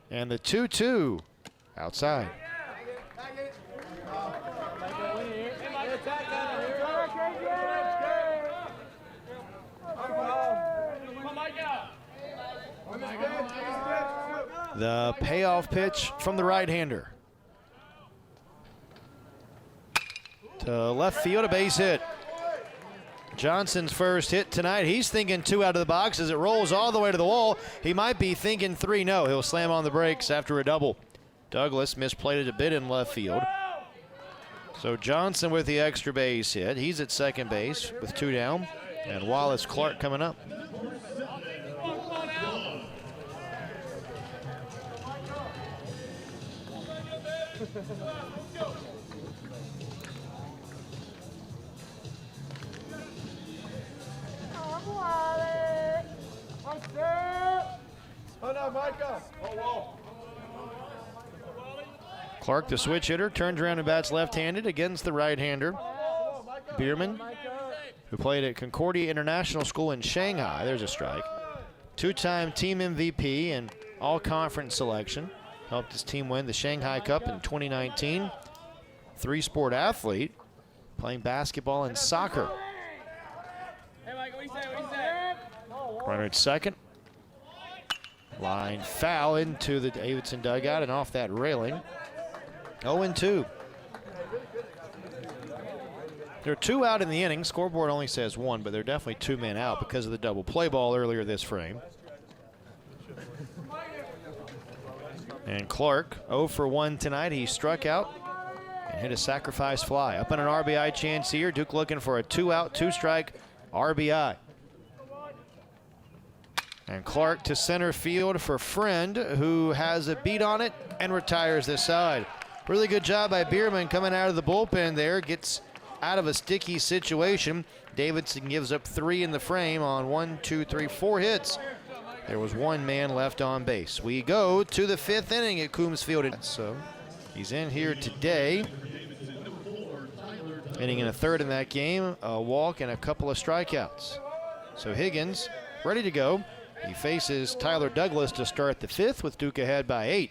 And the 2-2 outside. The payoff pitch from the right-hander. To left field, a base hit. Johnson's first hit tonight. He's thinking 2 out of the box as it rolls all the way to the wall. He might be thinking 3. No, he'll slam on the brakes after a double. Douglas misplayed it a bit in left field. So Johnson with the extra base hit. He's at second base with 2 down. And Wallace Clark coming up. Clark, the switch hitter, turns around and bats left-handed against the right-hander. Bierman, who played at Concordia International School in Shanghai. There's a strike. 2-time team MVP and all-conference selection. Helped his team win the Shanghai Cup in 2019. 3-sport athlete, playing basketball and soccer. Runner at second. Line foul into the Davidson dugout and off that railing. 0-2. There are 2 out in the inning. Scoreboard only says 1, but there are definitely 2 men out because of the double play ball earlier this frame. And Clark, 0 for 1 tonight. He struck out and hit a sacrifice fly. Up on an RBI chance here. Duke looking for a 2-out, 2-strike RBI. And Clark to center field for Friend, who has a beat on it and retires this side. Really good job by Bierman coming out of the bullpen there. Gets out of a sticky situation. Davidson gives up 3 in the frame on 4 hits. There was 1 man left on base. We go to the 5th inning at Coombs Field. So he's in here today. Inning in a third in that game, a walk and a couple of strikeouts. So Higgins ready to go. He faces Tyler Douglas to start the 5th with Duke ahead by 8.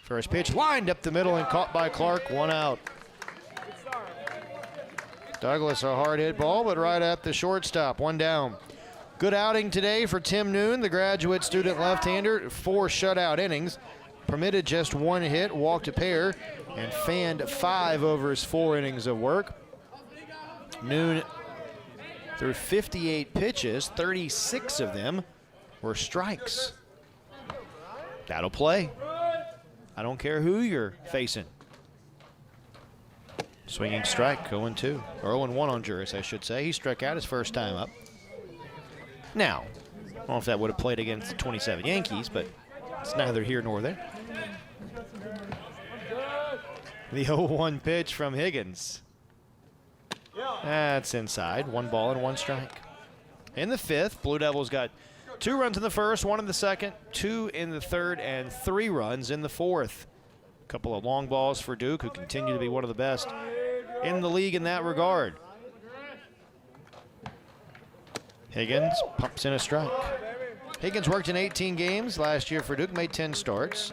First pitch lined up the middle and caught by Clark, 1 out. Douglas a hard hit ball, but right at the shortstop, 1 down. Good outing today for Tim Noon, the graduate student left-hander. 4 shutout innings, permitted just 1 hit, walked a pair, and fanned 5 over his 4 innings of work. Noon threw 58 pitches, 36 of them were strikes. That'll play. I don't care who you're facing. Swinging strike, 0-2. Or 0-1 on Juris, I should say. He struck out his first time up. Now, I don't know if that would have played against the 27 Yankees, but it's neither here nor there. The 0-1 pitch from Higgins. That's inside. 1 ball and 1 strike. In the 5th, Blue Devils got 2 runs in the first, 1 in the second, 2 in the third, and 3 runs in the 4th. A couple of long balls for Duke, who continue to be one of the best in the league in that regard. Higgins pumps in a strike. Higgins worked in 18 games last year for Duke, made 10 starts.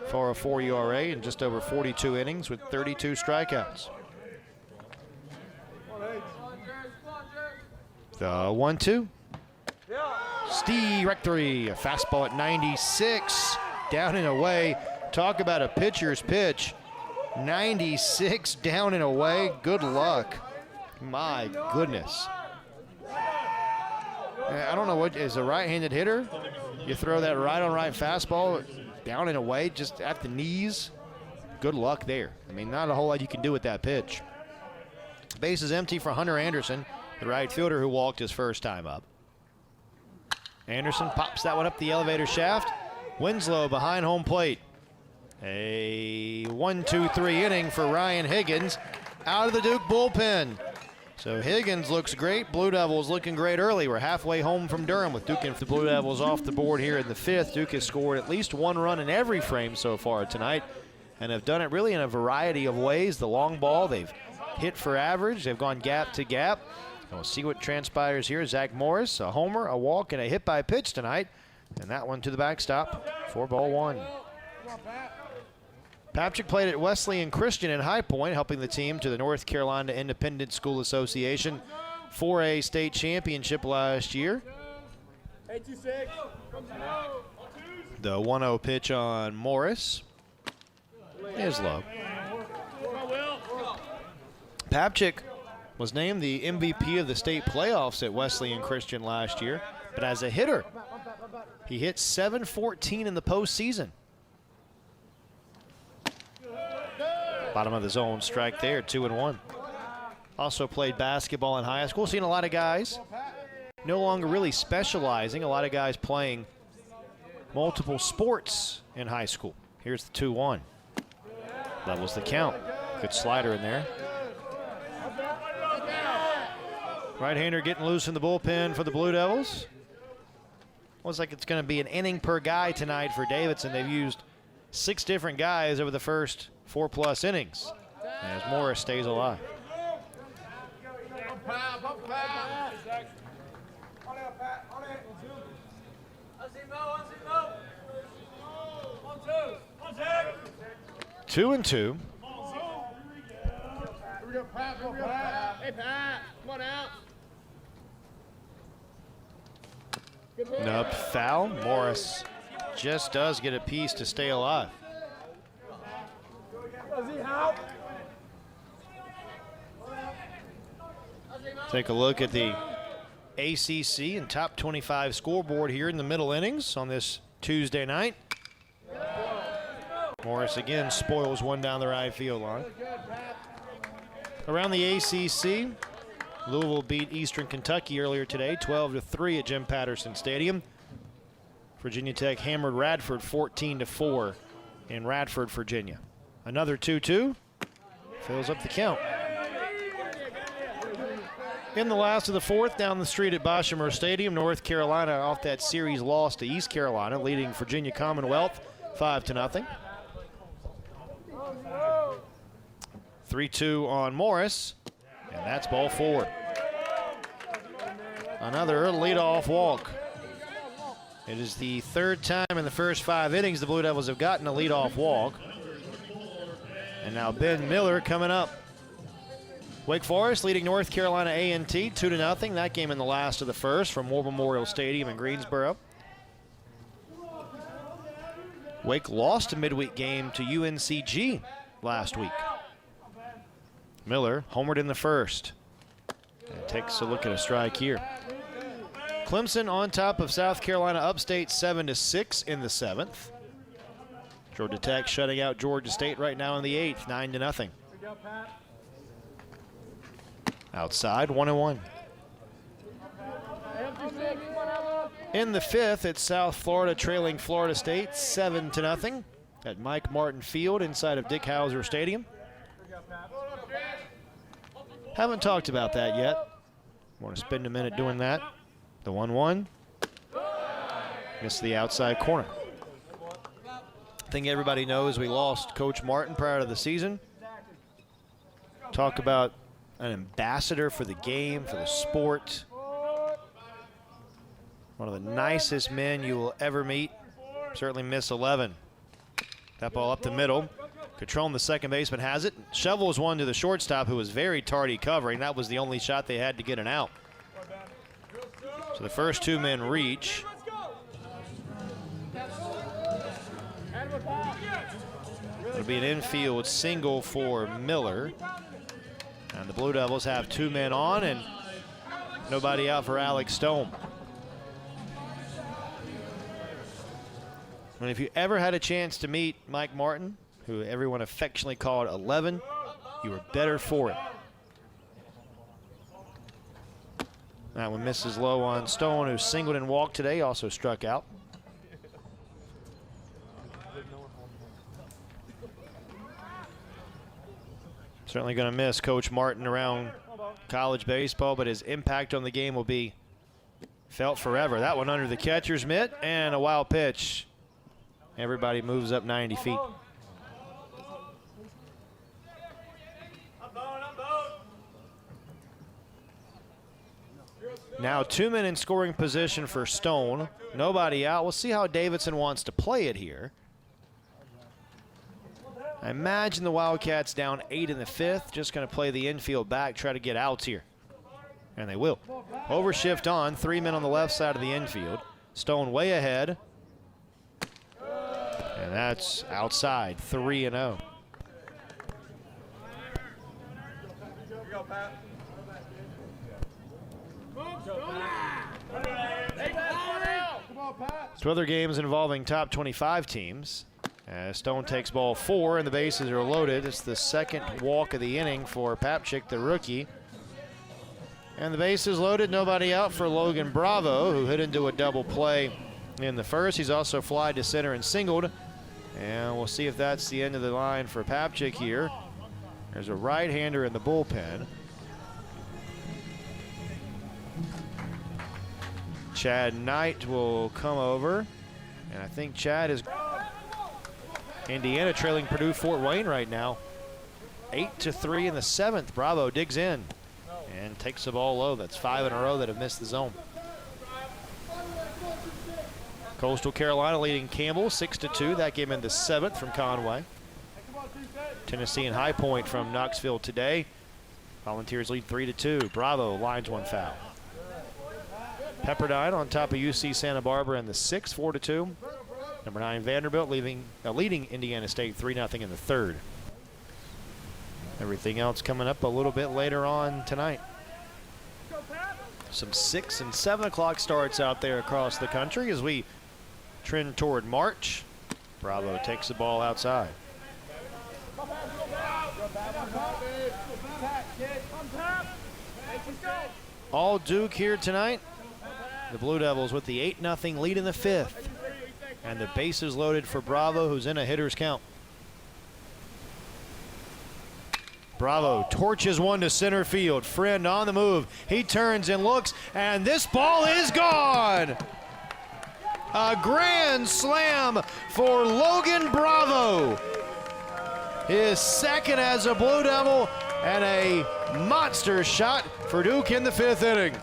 4.04 ERA in just over 42 innings with 32 strikeouts. The 1-2. Strike 3, a fastball at 96, down and away. Talk about a pitcher's pitch. 96 down and away. Good luck. My goodness. I don't know what is a right-handed hitter. You throw that right-on-right fastball down and away, just at the knees. Good luck there. I mean, not a whole lot you can do with that pitch. Base is empty for Hunter Anderson, the right fielder who walked his first time up. Anderson pops that one up the elevator shaft. Winslow behind home plate. A 1-2-3 inning for Ryan Higgins out of the Duke bullpen. So Higgins looks great. Blue Devils looking great early. We're halfway home from Durham with Duke and the Blue Devils off the board here in the 5th. Duke has scored at least 1 run in every frame so far tonight and have done it really in a variety of ways. The long ball, they've hit for average. They've gone gap to gap. We'll see what transpires here. Zach Morris, a homer, a walk, and a hit by pitch tonight. And that one to the backstop. 4-1. Patrick played at Wesleyan Christian in High Point, helping the team to the North Carolina Independent School Association 4A state championship last year. The 1-0 pitch on Morris is low. Papchik was named the MVP of the state playoffs at Wesleyan Christian last year, but as a hitter, he hit .714 in the postseason. Bottom of the zone strike there, 2-1. Also played basketball in high school. Seen a lot of guys no longer really specializing. A lot of guys playing multiple sports in high school. Here's the 2-1. Levels the count. Good slider in there. Right-hander getting loose in the bullpen for the Blue Devils. Looks like it's going to be an inning per guy tonight for Davidson. They've used 6 different guys over the first 4+ innings as Morris stays alive. Two and two. Hey, Pat, come on out. Nub foul. Morris just does get a piece to stay alive. Take a look at the ACC and top 25 scoreboard here in the middle innings on this Tuesday night. Morris again spoils one down the right field line. Around the ACC, Louisville beat Eastern Kentucky earlier today, 12-3 at Jim Patterson Stadium. Virginia Tech hammered Radford 14-4 in Radford, Virginia. Another 2-2 fills up the count. In the last of the fourth, down the street at Boshamer Stadium, North Carolina off that series loss to East Carolina, leading Virginia Commonwealth 5-0. 3-2 on Morris, and that's ball 4. Another leadoff walk. It is the third time in the first 5 innings the Blue Devils have gotten a leadoff walk. And now Ben Miller coming up. Wake Forest leading North Carolina A&T 2-0. That game in the last of the first from War Memorial Stadium in Greensboro. Wake lost a midweek game to UNCG last week. Miller homered in the first. And takes a look at a strike here. Clemson on top of South Carolina Upstate 7-6 in the 7th. Georgia Tech shutting out Georgia State right now in the 8th, 9-0. Outside, 1-1. In the 5th, it's South Florida trailing Florida State 7-0 at Mike Martin Field inside of Dick Howser Stadium. Haven't talked about that yet. Want to spend a minute doing that. The 1-1. Missed the outside corner. I think everybody knows we lost Coach Martin prior to the season. Talk about an ambassador for the game, for the sport. One of the nicest men you will ever meet. Certainly miss 11. That ball up the middle. Catrone, the second baseman, has it. Shovels one to the shortstop, who was very tardy covering. That was the only shot they had to get an out. So the first 2 men reach. It'll be an infield single for Miller. And the Blue Devils have 2 men on and nobody out for Alex Stone. And if you ever had a chance to meet Mike Martin, who everyone affectionately called 11, you were better for it. That one misses low on Stone, who singled and walked today, also struck out. Certainly going to miss Coach Martin around college baseball, but his impact on the game will be felt forever. That one under the catcher's mitt and a wild pitch. Everybody moves up 90 feet. Now 2 men in scoring position for Stone. Nobody out. We'll see how Davidson wants to play it here. I imagine the Wildcats down 8 in the 5th. Just going to play the infield back, try to get outs here. And they will. Overshift on. 3 men on the left side of the infield. Stone way ahead. And that's outside. 3-0. Two other games involving top 25 teams. Stone takes ball 4 and the bases are loaded. It's the second walk of the inning for Papchik, the rookie. And the bases loaded, nobody out for Logan Bravo, who hit into a double play in the first. He's also flied to center and singled. And we'll see if that's the end of the line for Papchik here. There's a right-hander in the bullpen. Chad Knight will come over. And I think Chad is... Indiana trailing Purdue Fort Wayne right now. 8-3 in the 7th. Bravo digs in and takes the ball low. That's 5 in a row that have missed the zone. Coastal Carolina leading Campbell 6-2. That game in the 7th from Conway. Tennessee and High Point from Knoxville today. Volunteers lead 3-2. Bravo lines one foul. Pepperdine on top of UC Santa Barbara in the 6th, 4-2. Number 9 Vanderbilt leading Indiana State 3-0 in the 3rd. Everything else coming up a little bit later on tonight. Some 6 and 7 o'clock starts out there across the country as we trend toward March. Bravo takes the ball outside. All Duke here tonight. The Blue Devils with the 8-0 lead in the 5th. And the bases loaded for Bravo, who's in a hitter's count. Bravo torches one to center field. Friend on the move. He turns and looks, and this ball is gone. A grand slam for Logan Bravo. His second as a Blue Devil, and a monster shot for Duke in the 5th inning.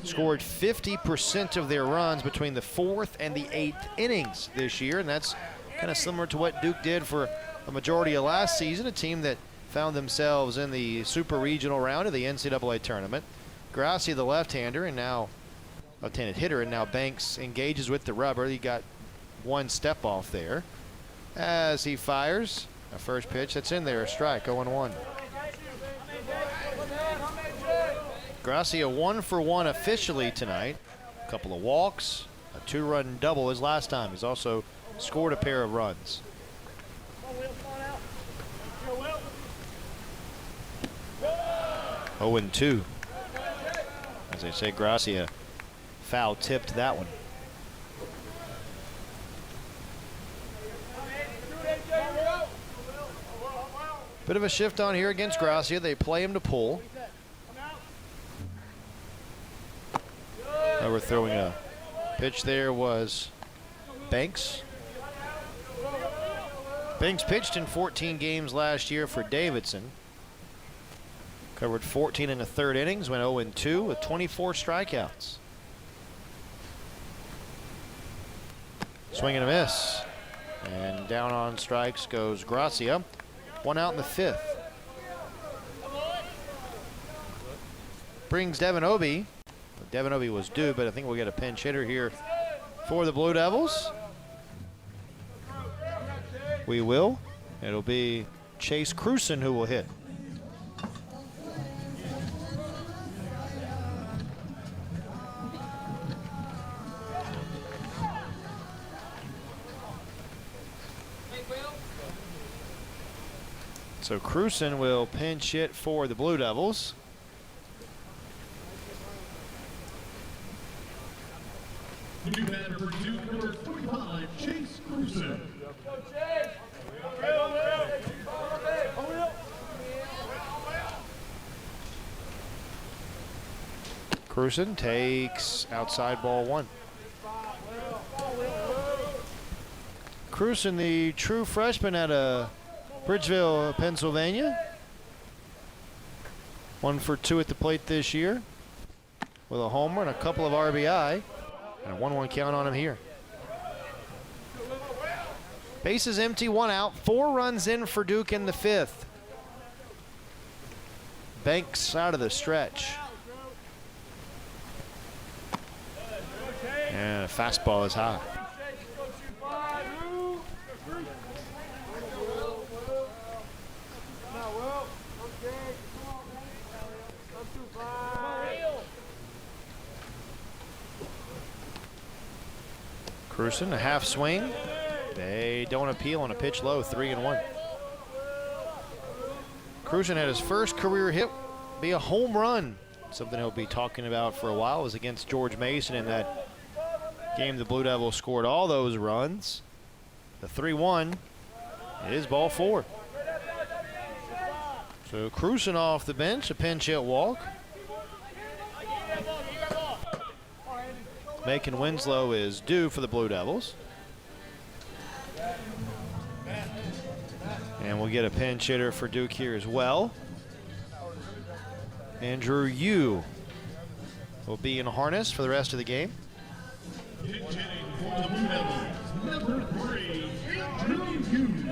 Scored 50% of their runs between the 4th and the 8th innings this year, and that's kind of similar to what Duke did for a majority of last season, a team that found themselves in the super regional round of the NCAA tournament. Gracia, the left-hander, and now left-handed hitter, and now Banks engages with the rubber. He got one step off there as he fires a first pitch that's in there, a strike, 0-1. Gracia 1 for 1 officially tonight. A couple of walks, a 2-run double his last time. He's also scored a pair of runs. Oh, and 2. As I say, Gracia foul tipped that one. Bit of a shift on here against Gracia. They play him to pull. Overthrowing a pitch there was Banks. Banks pitched in 14 games last year for Davidson. Covered 14 in the 3rd innings, went 0-2 with 24 strikeouts. Swing and a miss. And down on strikes goes Gracia. 1 out in the 5th. Brings Devin Obie. Devin Obie was due, but I think we'll get a pinch hitter here for the Blue Devils. We will. It'll be Chase Cruson who will hit. So Cruson will pinch hit for the Blue Devils. New batter for Duke, number 45, Chase Cruson. Cruson takes outside ball 1. Cruson, the true freshman out of Bridgeville, Pennsylvania. 1 for 2 at the plate this year with a homer and a couple of RBI. And a 1-1 count on him here. Bases empty, 1 out. 4 runs in for Duke in the 5th. Banks out of the stretch. And a fastball is high. Cruson, a half swing. They don't appeal on a pitch low, 3-1. Cruson had his first career hit be a home run. Something he'll be talking about for a while. It was against George Mason in that game the Blue Devils scored all those runs. The 3-1 is ball 4. So Cruson off the bench, a pinch hit walk. Macon Winslow is due for the Blue Devils. And we'll get a pinch hitter for Duke here as well. Andrew Yu will be in harness for the rest of the game. Hitting for the Blue Devils, number 3, Andrew Yu.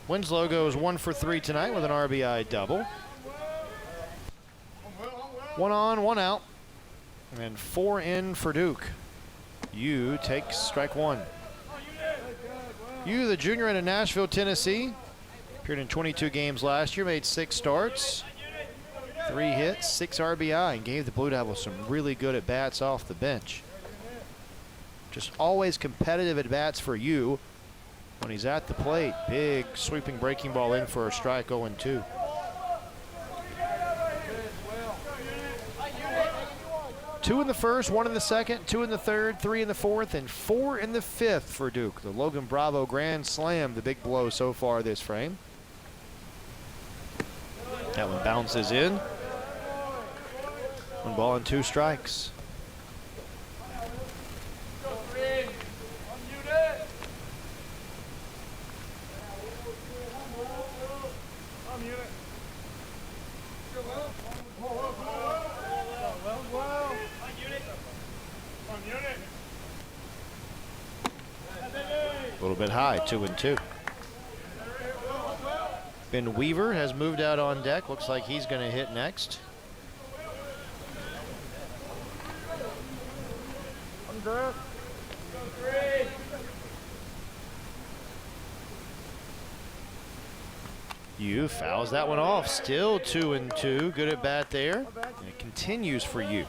Winslow goes 1 for 3 tonight with an RBI double. 1 on, 1 out, and 4 in for Duke. Yu takes strike 1. Yu, the junior out of Nashville, Tennessee, appeared in 22 games last year, made 6 starts, 3 hits, 6 RBI, and gave the Blue Devils some really good at-bats off the bench. Just always competitive at-bats for Yu. when he's at the plate. Big sweeping breaking ball in for a strike, 0-2. Two in the first, one in the second, two in the third, three in the fourth, and four in the fifth for Duke. The Logan Bravo grand slam, the big blow so far this frame. That one bounces in. 1 ball and 2 strikes. A little bit high, 2-2. Ben Weaver has moved out on deck. Looks like he's going to hit next. You fouls that one off. Still 2-2. Good at bat there. And it continues for you.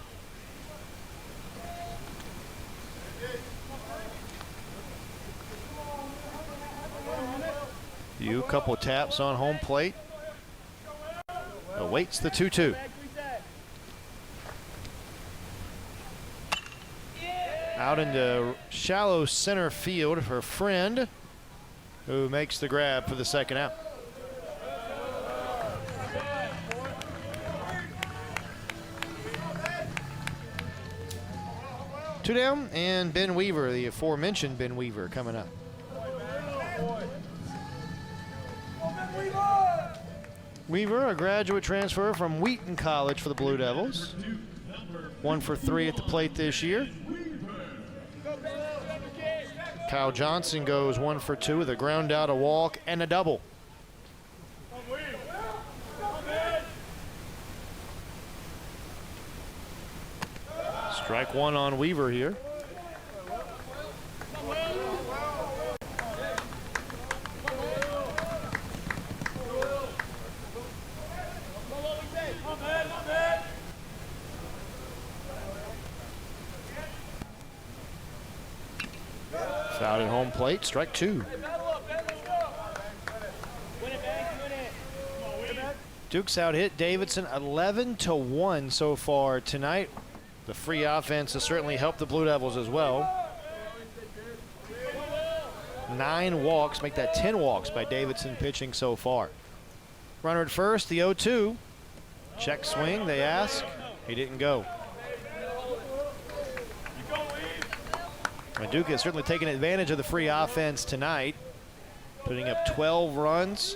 You couple taps on home plate. Awaits the 2-2. Out into shallow center field for Friend, who makes the grab for the second out. Two down, and Ben Weaver, the aforementioned Ben Weaver, coming up. Weaver, a graduate transfer from Wheaton College for the Blue Devils. 1 for 3 at the plate this year. Kyle Johnson goes 1 for 2 with a ground out, a walk, and a double. Strike 1 on Weaver here. Fouled at home plate, strike 2. Duke's out hit Davidson 11-1 so far tonight. The free offense has certainly helped the Blue Devils as well. 9 walks, make that 10 walks by Davidson pitching so far. Runner at first, the 0-2. Check swing, they ask. He didn't go. Duke has certainly taken advantage of the free offense tonight, putting up 12 runs.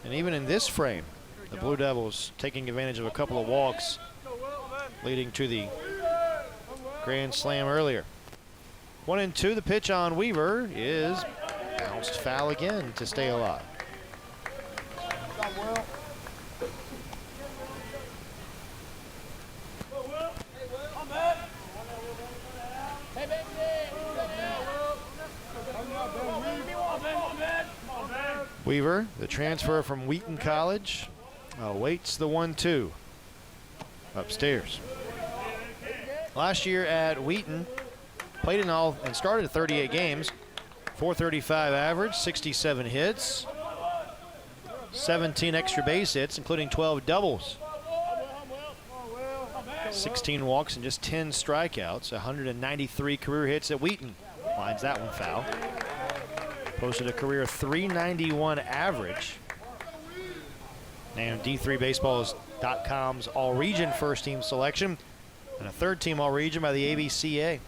And even in this frame, the Blue Devils taking advantage of a couple of walks, leading to the grand slam earlier. 1-2, the pitch on Weaver is bounced foul again to stay alive. Weaver, the transfer from Wheaton College, awaits the 1-2 upstairs. Last year at Wheaton, played in all and started 38 games, 435 average, 67 hits, 17 extra base hits, including 12 doubles, 16 walks and just 10 strikeouts, 193 career hits at Wheaton. Lines that one foul. Posted a career 391 average. Named D3Baseballs.com's All-Region first-team selection and a third-team All-Region by the ABCA.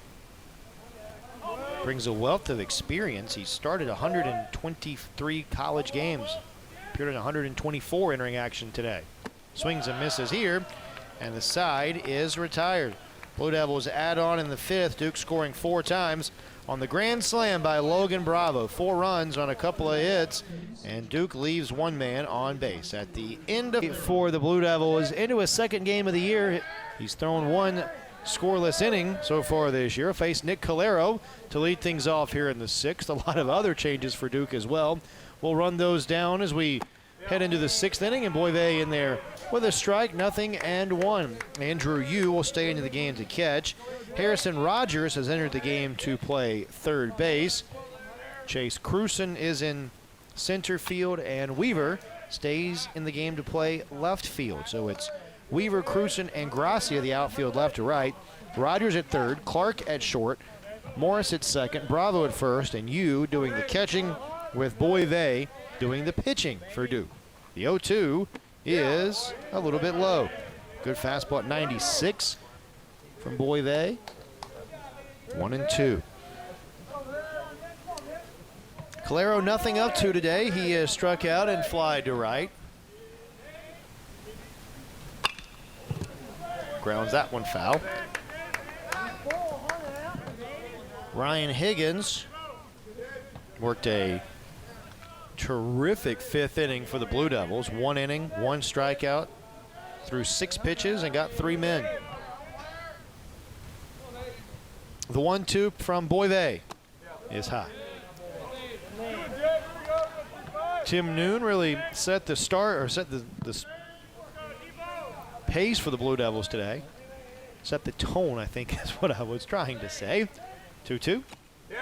Brings a wealth of experience. He started 123 college games. Appeared in 124 entering action today. Swings and misses here, and the side is retired. Blue Devils add on in the 5th. Duke scoring 4 times on the grand slam by Logan Bravo. 4 runs on a couple of hits, and Duke leaves 1 man on base. At the end of it for the Blue Devils, into his 2nd game of the year. He's thrown 1 scoreless inning so far this year. Faced Nick Calero to lead things off here in the 6th. A lot of other changes for Duke as well. We'll run those down as we head into the 6th inning, and Boivay in there with a strike, 0-1. Andrew Yu will stay into the game to catch. Harrison Rogers has entered the game to play third base. Chase Cruson is in center field, and Weaver stays in the game to play left field. So it's Weaver, Cruson, and Gracia, the outfield left to right. Rogers at third, Clark at short, Morris at second, Bravo at first, and you doing the catching with Boyve doing the pitching for Duke. The 0-2 is a little bit low. Good fastball at 96 from Boyve. 1-2. Calero nothing up to today. He has struck out and fly to right. Grounds that one foul. Ryan Higgins worked a terrific 5th inning for the Blue Devils. 1 inning, 1 strikeout, threw 6 pitches and got 3 men. The 1-2 from Boyve is high. Tim Noon really set the pace for the Blue Devils today. Set the tone, I think is what I was trying to say. 2-2.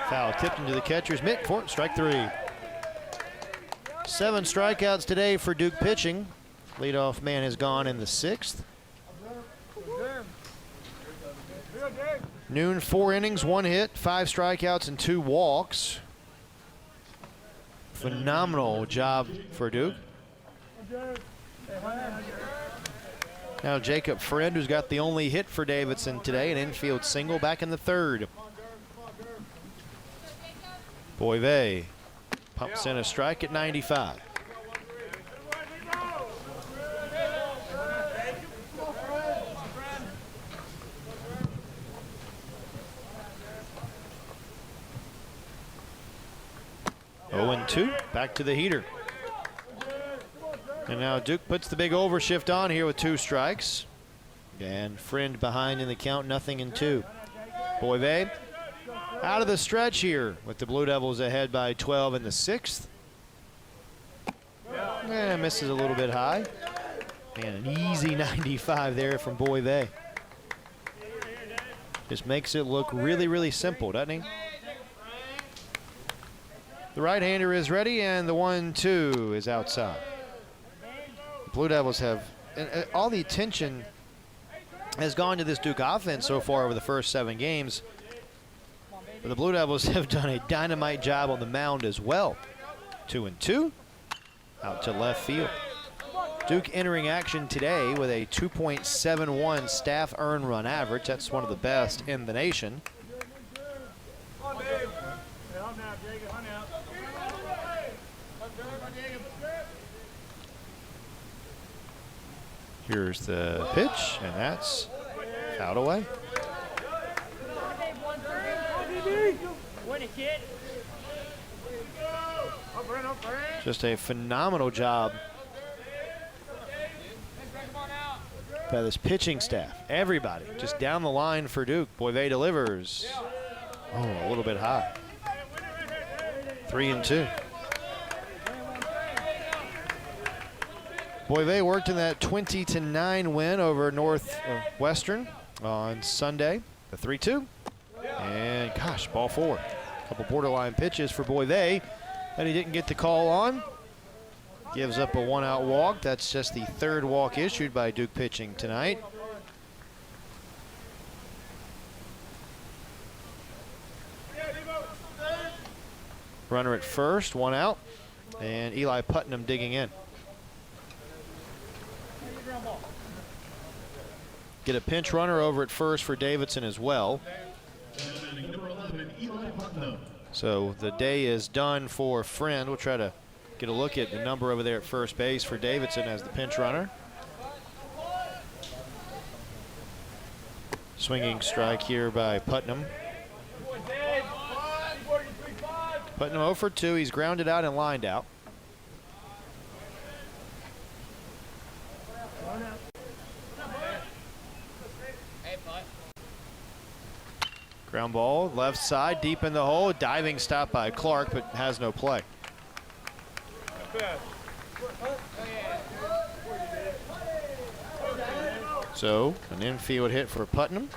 Foul tipped into the catcher's mitt for strike 3. 7 strikeouts today for Duke pitching. Leadoff man is gone in the 6th. Noon, 4 innings, 1 hit, 5 strikeouts, and 2 walks. Phenomenal job for Duke. Now Jacob Friend, who's got the only hit for Davidson today, an infield single back in the 3rd. Boyve pumps in a strike at 95. Oh, 2, back to the heater. And now Duke puts the big overshift on here with 2 strikes. And Friend behind in the count, 0-2. Boyve out of the stretch here with the Blue Devils ahead by 12 in the 6th. And misses a little bit high. And an easy 95 there from Boyve. Just makes it look really, really simple, doesn't he? The right-hander is ready, and the 1-2 is outside. The Blue Devils have, and all the attention has gone to this Duke offense so far over the first 7 games. But the Blue Devils have done a dynamite job on the mound as well. 2-2, out to left field. Duke entering action today with a 2.71 staff earned run average. That's one of the best in the nation. Here's the pitch, and that's fouled away. Just a phenomenal job by this pitching staff. Everybody just down the line for Duke. Boyve delivers. Oh, a little bit high. 3-2. Boyve worked in that 20-9 win over Northwestern on Sunday. The 3-2. And gosh, ball 4. A couple borderline pitches for Boyve that he didn't get the call on. Gives up a 1-out walk. That's just the 3rd walk issued by Duke pitching tonight. Runner at first, 1 out. And Eli Putnam digging in. Get a pinch runner over at first for Davidson as well. So the day is done for Friend. We'll try to get a look at the number over there at first base for Davidson as the pinch runner. Swinging strike here by Putnam. Putnam 0 for 2. He's grounded out and lined out. Ground ball, left side, deep in the hole. Diving stop by Clark, but has no play. So, an infield hit for Putnam.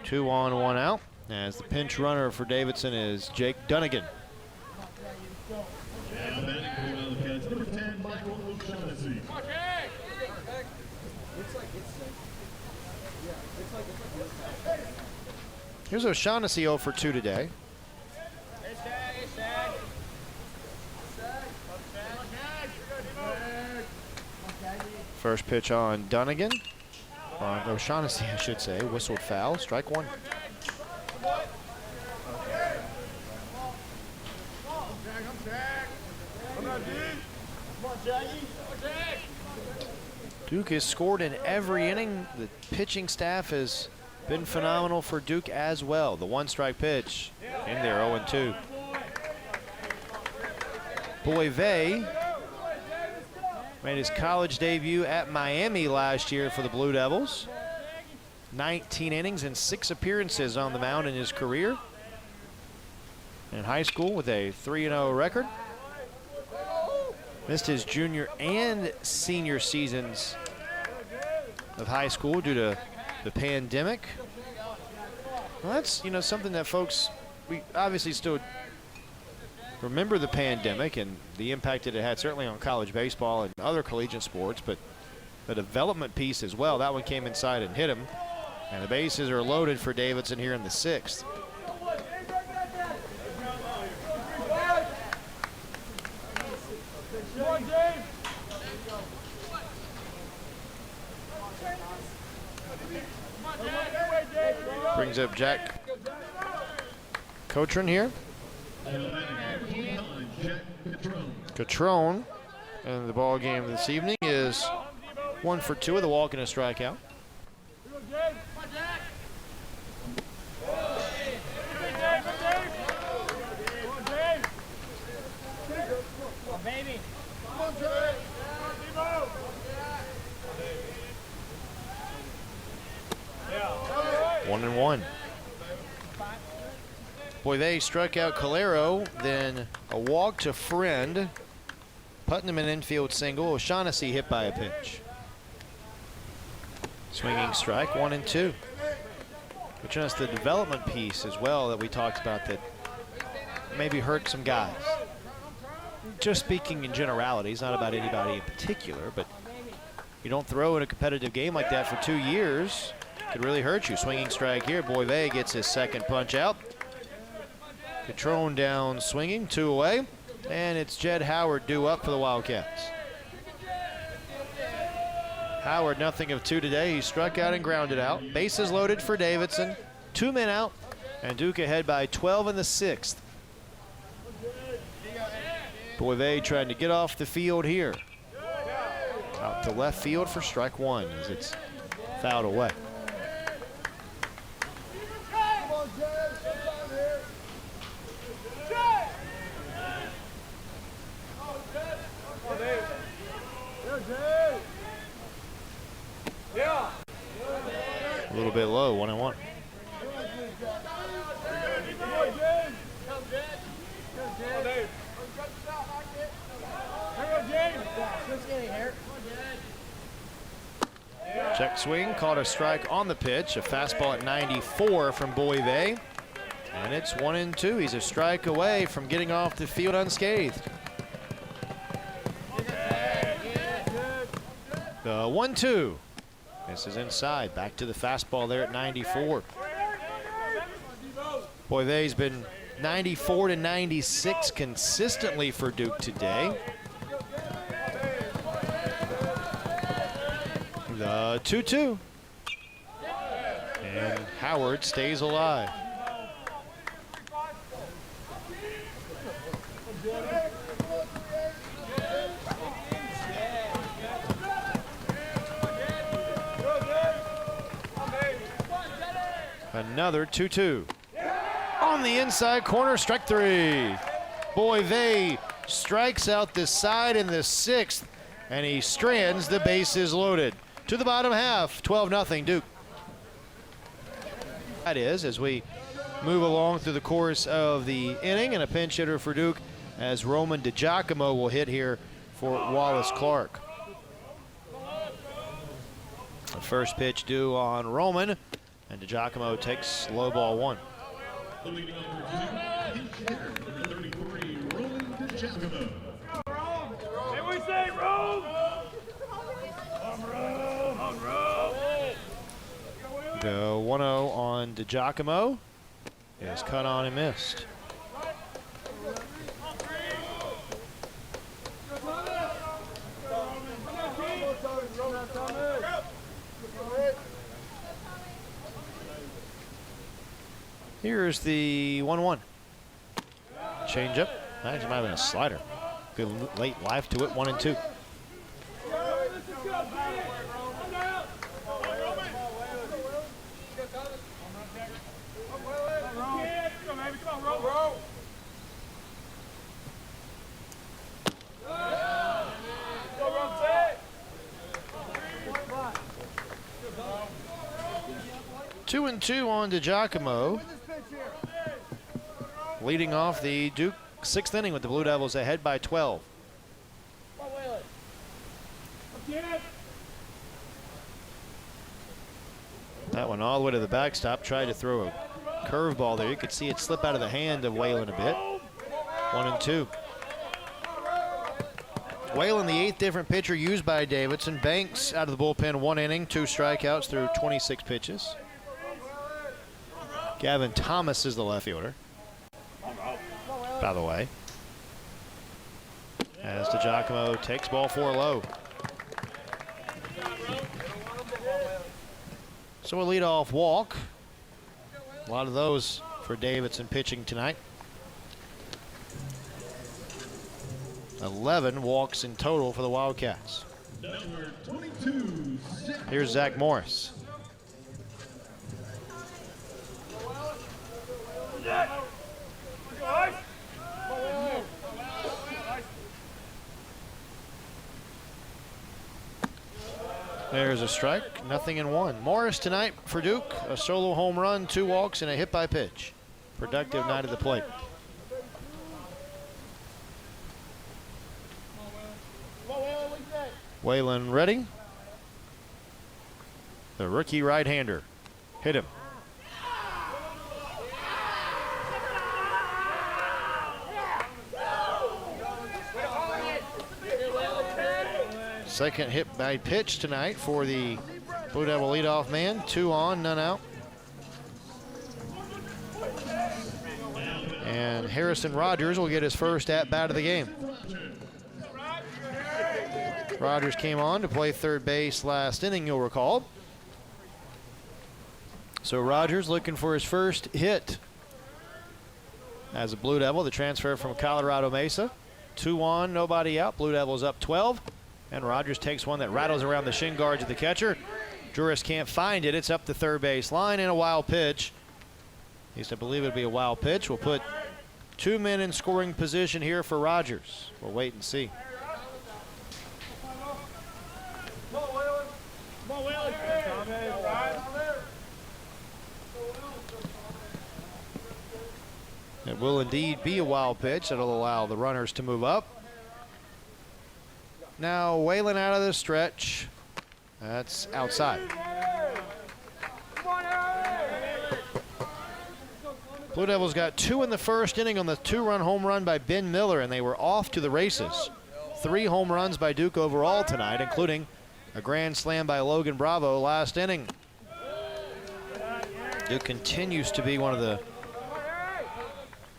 2 on, 1 out. As the pinch runner for Davidson is Jake Dunnigan. And batting for the Wildcats, number 10, Michael O'Shaughnessy. Here's O'Shaughnessy 0 for 2 today. First pitch on Dunnigan. On O'Shaughnessy, I should say. Whistled foul. Strike one. Duke has scored in every inning. The pitching staff has been phenomenal for Duke as well. The one-strike pitch in there, 0-2. Boivay made his college debut at Miami last year for the Blue Devils. 19 innings and 6 appearances on the mound in his career. In high school with a 3-0 record. Missed his junior and senior seasons of high school due to the pandemic. Well, that's, something that folks, we obviously still remember the pandemic and the impact that it had certainly on college baseball and other collegiate sports, but the development piece as well, that one came inside and hit him. And the bases are loaded for Davidson here in the 6th. Brings up Jack Cochran here. Catrone. And the ball game this evening is 1 for 2 with a walk and a strikeout. One and one. Boivay struck out Calero, then a walk to Friend. Putnam an infield single. O'Shaughnessy hit by a pitch. Swinging strike, 1-2. Which is the development piece as well that we talked about that maybe hurt some guys. Just speaking in generalities, not about anybody in particular, but you don't throw in a competitive game like that for 2 years. Could really hurt you. Swinging strike here. Boivay gets his second punch out. Catrone down swinging, 2 away. And it's Jed Howard due up for the Wildcats. Howard nothing of 2 today. He struck out and grounded out. Bases loaded for Davidson. 2 men out. And Duke ahead by 12 in the 6th. Boivay trying to get off the field here. Out to left field for strike 1 as it's fouled away. A little bit low, 1-1. Check swing, caught a strike on the pitch. A fastball at 94 from Boivay. And it's 1-2. He's a strike away from getting off the field unscathed. The 1-2. This is inside. Back to the fastball there at 94. Boivay's been 94 to 96 consistently for Duke today. The 2-2. And Howard stays alive. Another 2-2. On the inside corner, strike 3. Boivay strikes out the side in the 6th, and he strands the bases loaded. To the bottom half, 12-0 Duke. That is, as we move along through the course of the inning, and a pinch hitter for Duke as Roman DiGiacomo will hit here for Wallace Clark. The first pitch due on Roman, and DiGiacomo takes low ball 1. The leading off pinch hitter, number 33, Roland DeGiacomo. Hey, we say roll! On roll! The 1-0 on DeGiacomo is cut on and missed. Here's the 1-1. Change up. That might have been a slider. Good late life to it, 1-2. Two and two on DeGiacomo. Leading off the Duke 6th inning with the Blue Devils ahead by 12. That one all the way to the backstop. Tried to throw a curveball there. You could see it slip out of the hand of Whalen a bit. 1-2. Whalen, the 8th different pitcher used by Davidson. Banks out of the bullpen, 1 inning, 2 strikeouts through 26 pitches. Gavin Thomas is the left fielder, by the way. As DeGiacomo takes ball 4 low. So a leadoff walk. A lot of those for Davidson pitching tonight. 11 walks in total for the Wildcats. Number 22, Here's Zach Morris. There's a strike, 0-1. Morris tonight for Duke, a solo home run, 2 walks, and a hit by pitch. Productive night at the plate. Whalen ready. The rookie right-hander. Hit him. Second hit by pitch tonight for the Blue Devil leadoff man. 2 on, none out. And Harrison Rogers will get his first at-bat of the game. Rogers came on to play third base last inning, you'll recall. So Rogers looking for his first hit as a Blue Devil, the transfer from Colorado Mesa. 2 on, nobody out. Blue Devils up 12. And Rogers takes one that rattles around the shin guards of the catcher. Juris can't find it. It's up the third base line, and a wild pitch. At least I believe it'll be a wild pitch. We'll put 2 men in scoring position here for Rogers. We'll wait and see. It will indeed be a wild pitch. That'll allow the runners to move up. Now Whalen out of the stretch. That's outside. Blue Devils got 2 in the first inning on the 2-run home run by Ben Miller, and they were off to the races. 3 home runs by Duke overall tonight, including a grand slam by Logan Bravo last inning. Duke continues to be one of the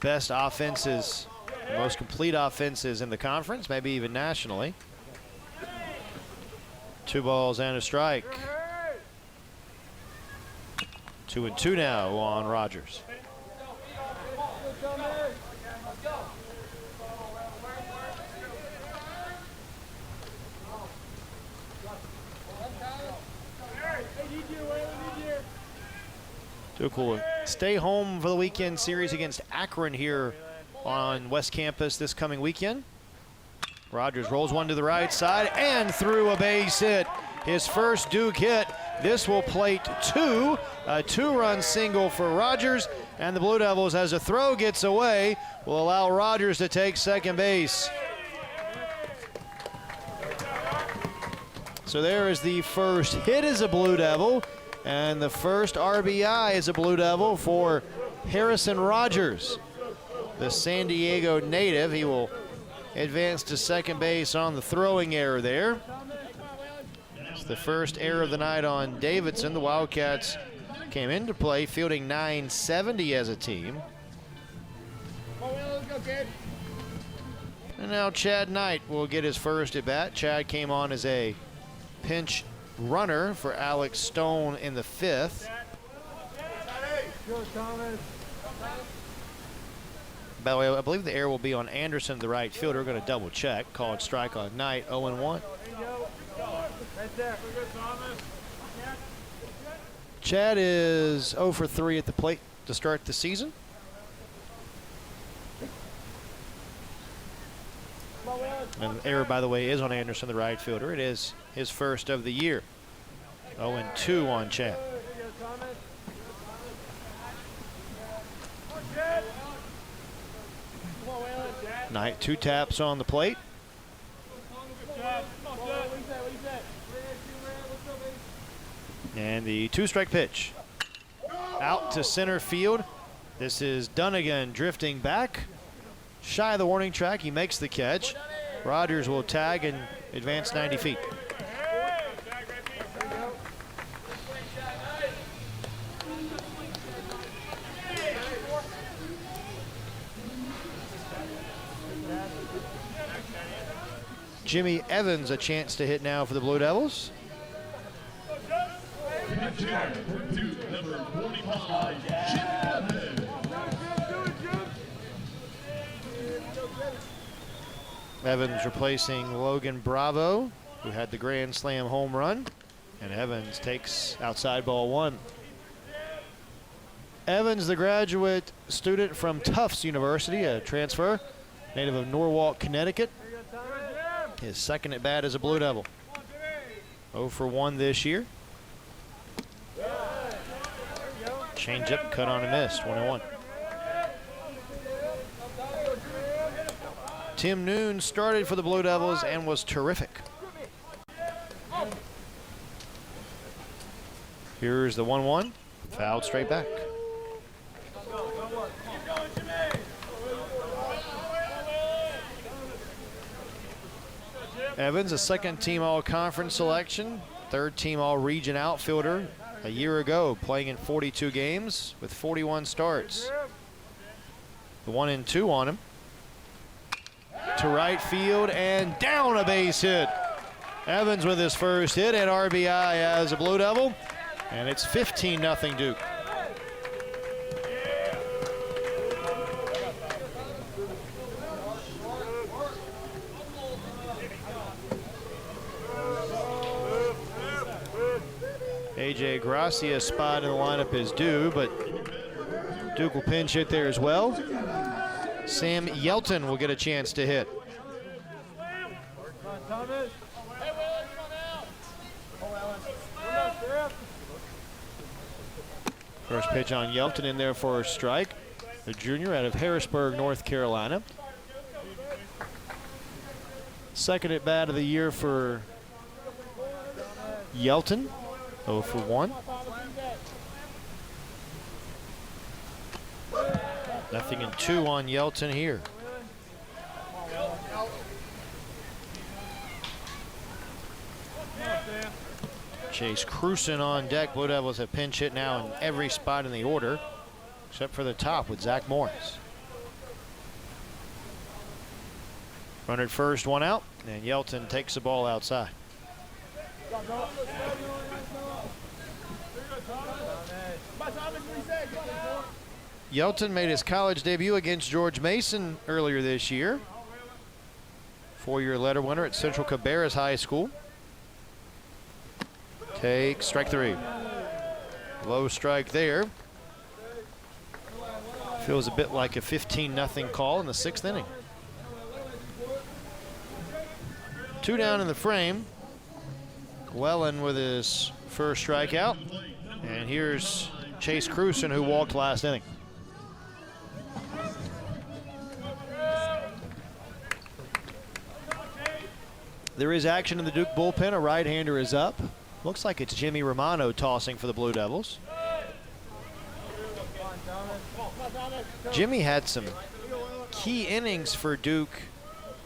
best offenses, most complete offenses in the conference, maybe even nationally. 2 balls and a strike. 2-2 now on Rogers. Duke will stay home for the weekend series against Akron here on West Campus this coming weekend. Rogers rolls one to the right side and threw a base hit. His first Duke hit. This will plate 2. A 2-run single for Rogers. And the Blue Devils, as the throw gets away, will allow Rogers to take second base. So there is the first hit as a Blue Devil. And the first RBI as a Blue Devil for Harrison Rogers, the San Diego native. He will advance to second base on the throwing error there. It's the first error of the night on Davidson. The Wildcats came into play fielding 970 as a team. And now Chad Knight will get his first at bat. Chad came on as a pinch runner for Alex Stone in the 5th. By the way, I believe the error will be on Anderson, the right fielder. We're going to double check. Called strike on Knight, 0-1. Chad is 0 for 3 at the plate to start the season. And the error, by the way, is on Anderson, the right fielder. It is his first of the year. 0-2 on Chad. Knight 2 taps on the plate. And the 2-strike pitch. Out to center field. This is Dunnigan drifting back. Shy of the warning track. He makes the catch. Rogers will tag and advance 90 feet. Jimmy Evans a chance to hit now for the Blue Devils. Evans replacing Logan Bravo, who had the Grand Slam home run. And Evans takes outside ball 1. Evans, the graduate student from Tufts University, a transfer, native of Norwalk, Connecticut. His second at bat as a Blue Devil. 0 for 1 this year. Changeup cut on and missed, 1-1. Tim Noon started for the Blue Devils and was terrific. Here's the 1-1, fouled straight back. Evans, a second-team All-Conference selection, third-team All-Region outfielder a year ago, playing in 42 games with 41 starts. The 1-2 on him. To right field and down a base hit. Evans with his first hit and RBI as a Blue Devil, and it's 15-0 Duke. A.J. Gracia's spot in the lineup is due, but Duke will pinch hit there as well. Sam Yelton will get a chance to hit. First pitch on Yelton in there for a strike. The junior out of Harrisburg, North Carolina. Second at bat of the year for Yelton. 0 for 1. Nothing in 2 on Yelton here. Chase Cruson on deck. Blue Devils have pinch hit now in every spot in the order, except for the top with Zach Morris. Runner at first, 1 out, and Yelton takes the ball outside. Yelton made his college debut against George Mason earlier this year. 4-year letter winner at Central Cabarrus High School. Take strike 3. Low strike there. Feels a bit like a 15-0 call in the 6th inning. 2 down in the frame. Wellen with his first strikeout. And here's Chase Cruson, who walked last inning. There is action in the Duke bullpen. A right-hander is up. Looks like it's Jimmy Romano tossing for the Blue Devils. Jimmy had some key innings for Duke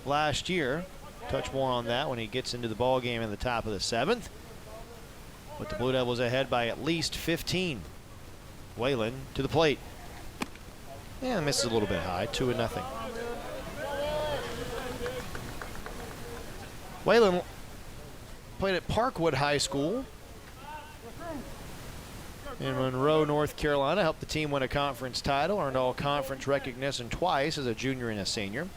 last year. Touch more on that when he gets into the ball game in the top of the 7th. With the Blue Devils ahead by at least 15. Whalen to the plate. Yeah, misses a little bit high, 2-0. Whalen played at Parkwood High School in Monroe, North Carolina. Helped the team win a conference title, earned all conference recognition twice as a junior and a senior.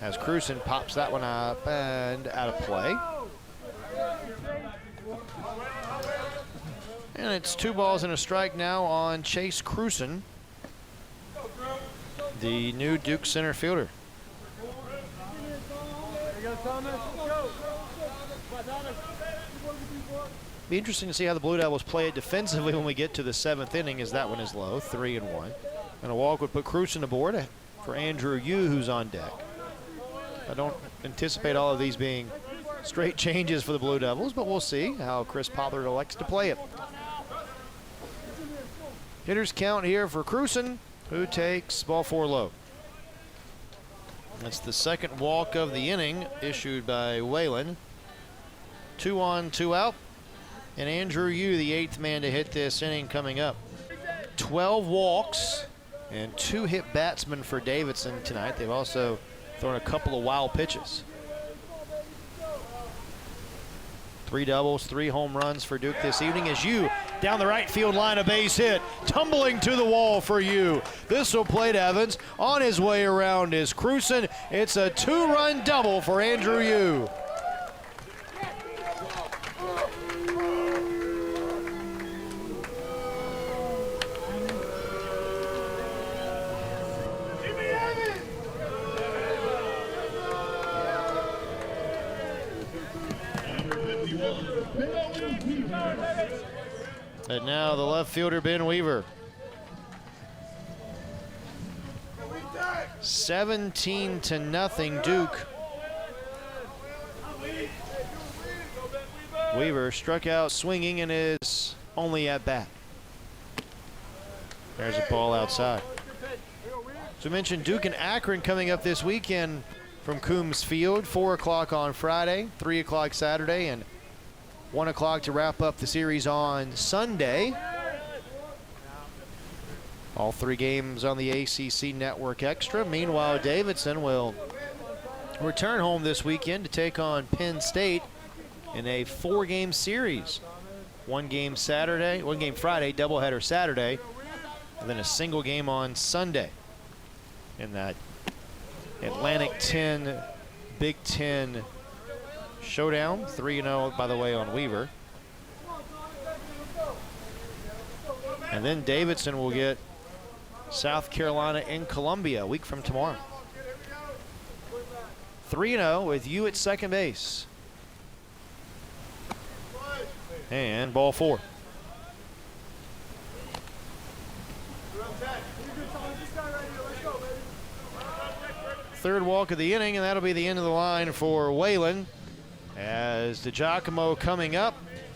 As Cruson pops that one up and out of play. And it's 2 balls and a strike now on Chase Cruson, the new Duke center fielder. Be interesting to see how the Blue Devils play it defensively when we get to the 7th inning, as that one is low, 3-1. And a walk would put Cruson aboard for Andrew Yu, who's on deck. I don't anticipate all of these being straight changes for the Blue Devils, but we'll see how Chris Pollard elects to play it. Hitters count here for Cruson, who takes ball 4 low. That's the 2nd walk of the inning issued by Whalen. 2 on, 2 out. And Andrew Yu, the 8th man to hit this inning coming up. 12 walks and 2 hit batsmen for Davidson tonight. They've also thrown a couple of wild pitches. 3 doubles, 3 home runs for Duke this evening as Yu down the right field line, a base hit, tumbling to the wall for Yu. This will plate Evans. On his way around is Cruson. It's a 2-run double for Andrew Yu. And now the left fielder, Ben Weaver. 17-0 Duke. Weaver struck out swinging in his only at bat. There's a ball outside. So we mentioned Duke and Akron coming up this weekend from Coombs Field. 4 o'clock on Friday, 3 o'clock Saturday, and 1 o'clock to wrap up the series on Sunday. All 3 games on the ACC Network Extra. Meanwhile, Davidson will return home this weekend to take on Penn State in a 4-game series. 1 game Saturday, 1 game Friday, doubleheader Saturday, and then a single game on Sunday in that Atlantic 10 Big Ten showdown. 3-0, by the way, on Weaver. And then Davidson will get South Carolina and Columbia a week from tomorrow. 3-0 with you at second base. And ball 4. Third walk of the inning, and that'll be the end of the line for Whalen. As DiGiacomo coming up,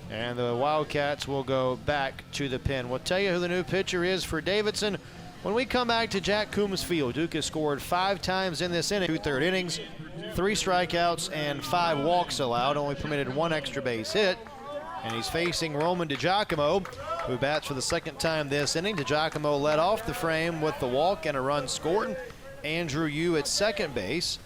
and the Wildcats will go back to the pen. We'll tell you who the new pitcher is for Davidson when we come back to Jack Coombs Field. Duke has scored 5 times in this inning, 2/3 innings, 3 strikeouts, and 5 walks allowed. Only permitted 1 extra base hit. And he's facing Roman DiGiacomo, who bats for the 2nd time this inning. DiGiacomo led off the frame with the walk and a run scored. Andrew Yu at second base,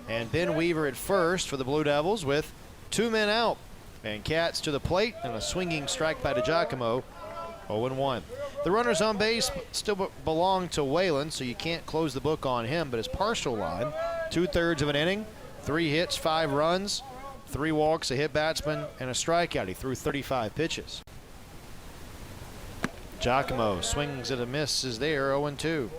and Ben Weaver at first for the Blue Devils with 2 men out. And Cats to the plate, and a swinging strike by DiGiacomo, 0-1. The runners on base still belong to Whalen, so you can't close the book on him, but his partial line, 2/3 of an inning, 3 hits, 5 runs, 3 walks, a hit batsman, and a strikeout. He threw 35 pitches. Giacomo swings at a miss, is there, 0-2.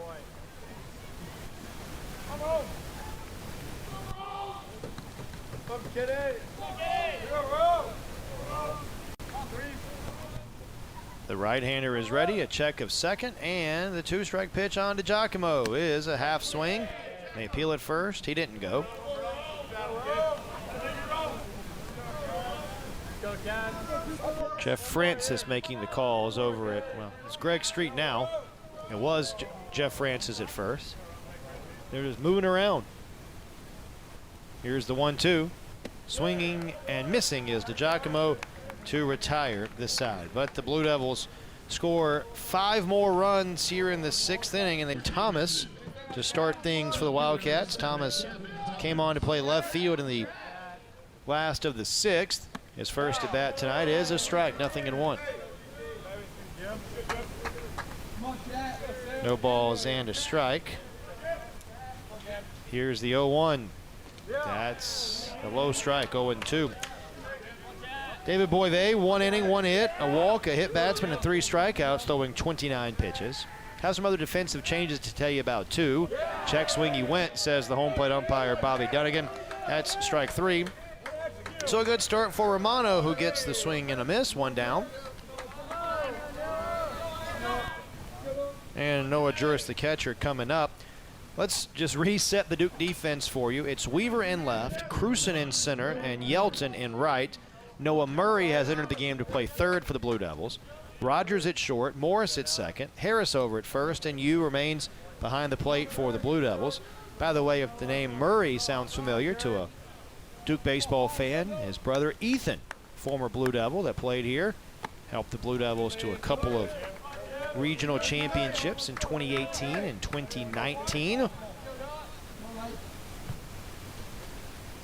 The right-hander is ready, a check of second, and the 2-strike pitch on to Giacomo is a half swing. They appeal at first, he didn't go. Jeff Francis making the calls over at, well, it's Greg Street now. It was Jeff Francis at first. They're just moving around. Here's the 1-2. Swinging and missing is DiGiacomo to retire this side. But the Blue Devils score 5 more runs here in the 6th inning, and then Thomas to start things for the Wildcats. Thomas came on to play left field in the last of the 6th. His first at bat tonight is a strike, 0-1. No balls and a strike. Here's the 0-1. That's a low strike, 0-2. David Boivay, 1 inning, 1 hit, a walk, a hit batsman, and 3 strikeouts, throwing 29 pitches. Have some other defensive changes to tell you about, too. Check swing, he went, says the home plate umpire, Bobby Dunnigan. That's strike 3. So a good start for Romano, who gets the swing and a miss, 1 down. And Noah Juris, the catcher, coming up. Let's just reset the Duke defense for you. It's Weaver in left, Cruson in center, and Yelton in right. Noah Murray has entered the game to play third for the Blue Devils. Rogers at short, Morris at second, Harris over at first, and Yu remains behind the plate for the Blue Devils. By the way, if the name Murray sounds familiar to a Duke baseball fan, his brother Ethan, former Blue Devil that played here, helped the Blue Devils to a couple of regional championships in 2018 and 2019.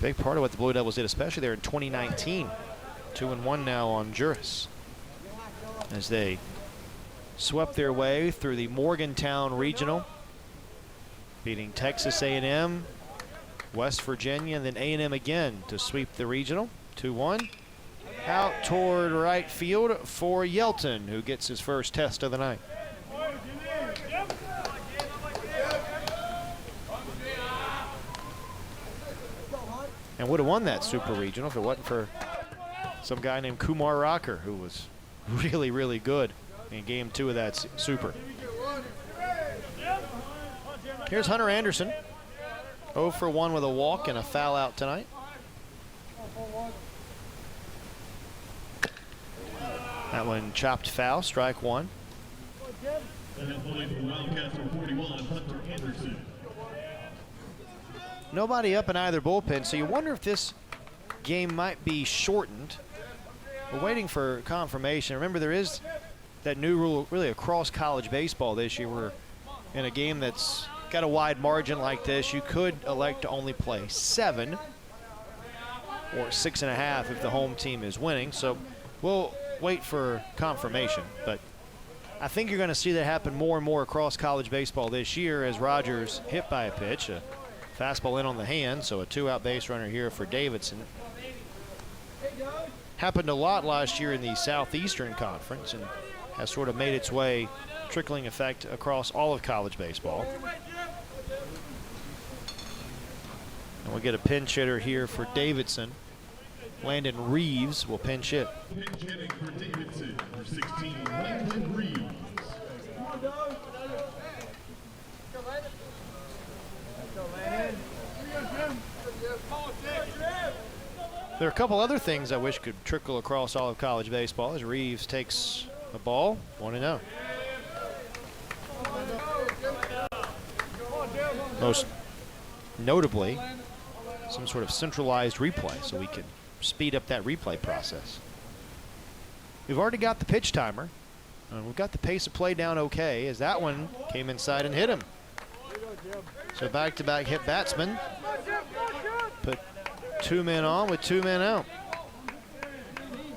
Big part of what the Blue Devils did, especially there in 2019. 2-1 now on Juris, as they swept their way through the Morgantown Regional, beating Texas A&M, West Virginia, and then A&M again to sweep the regional. 2-1. Out toward right field for Yelton, who gets his first test of the night. And would have won that super regional if it wasn't for some guy named Kumar Rocker, who was really, really good in game 2 of that super. Here's Hunter Anderson, 0 for 1 with a walk and a foul out tonight. That one chopped foul, strike 1. Nobody up in either bullpen, so you wonder if this game might be shortened. We're waiting for confirmation. Remember, there is that new rule really across college baseball this year, where in a game that's got a wide margin like this, you could elect to only play 7 or 6.5 if the home team is winning. So we'll wait for confirmation, but I think you're going to see that happen more and more across college baseball this year, as Rogers hit by a pitch, a fastball in on the hand, so a 2-out base runner here for Davidson. Happened a lot last year in the Southeastern Conference and has sort of made its way, trickling effect across all of college baseball. And we'll get a pinch hitter here for Davidson. Landon Reeves will pinch hit. Pinch hitting for Davidson, number 16, Landon Reeves. There are a couple other things I wish could trickle across all of college baseball as Reeves takes a ball, 1-0. Most notably, some sort of centralized replay so we can speed up that replay process. We've already got the pitch timer, and we've got the pace of play down okay, as that one came inside and hit him. So back-to-back hit batsman. Put 2 men on with 2 men out.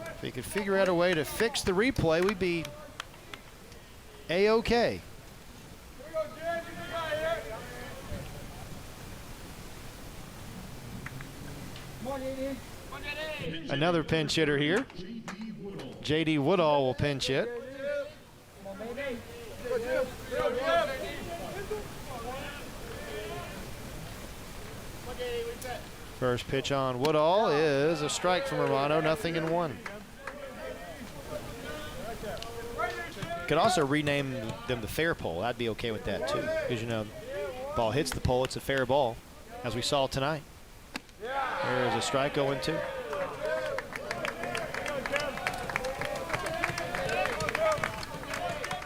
If we could figure out a way to fix the replay, we'd be A-okay. Another pinch hitter here. J.D. Woodall will pinch hit. First pitch on Woodall is a strike from Romano, 0-1. Could also rename them the fair pole. I'd be okay with that too, because you know, ball hits the pole, it's a fair ball, as we saw tonight. There's a strike, 0-2.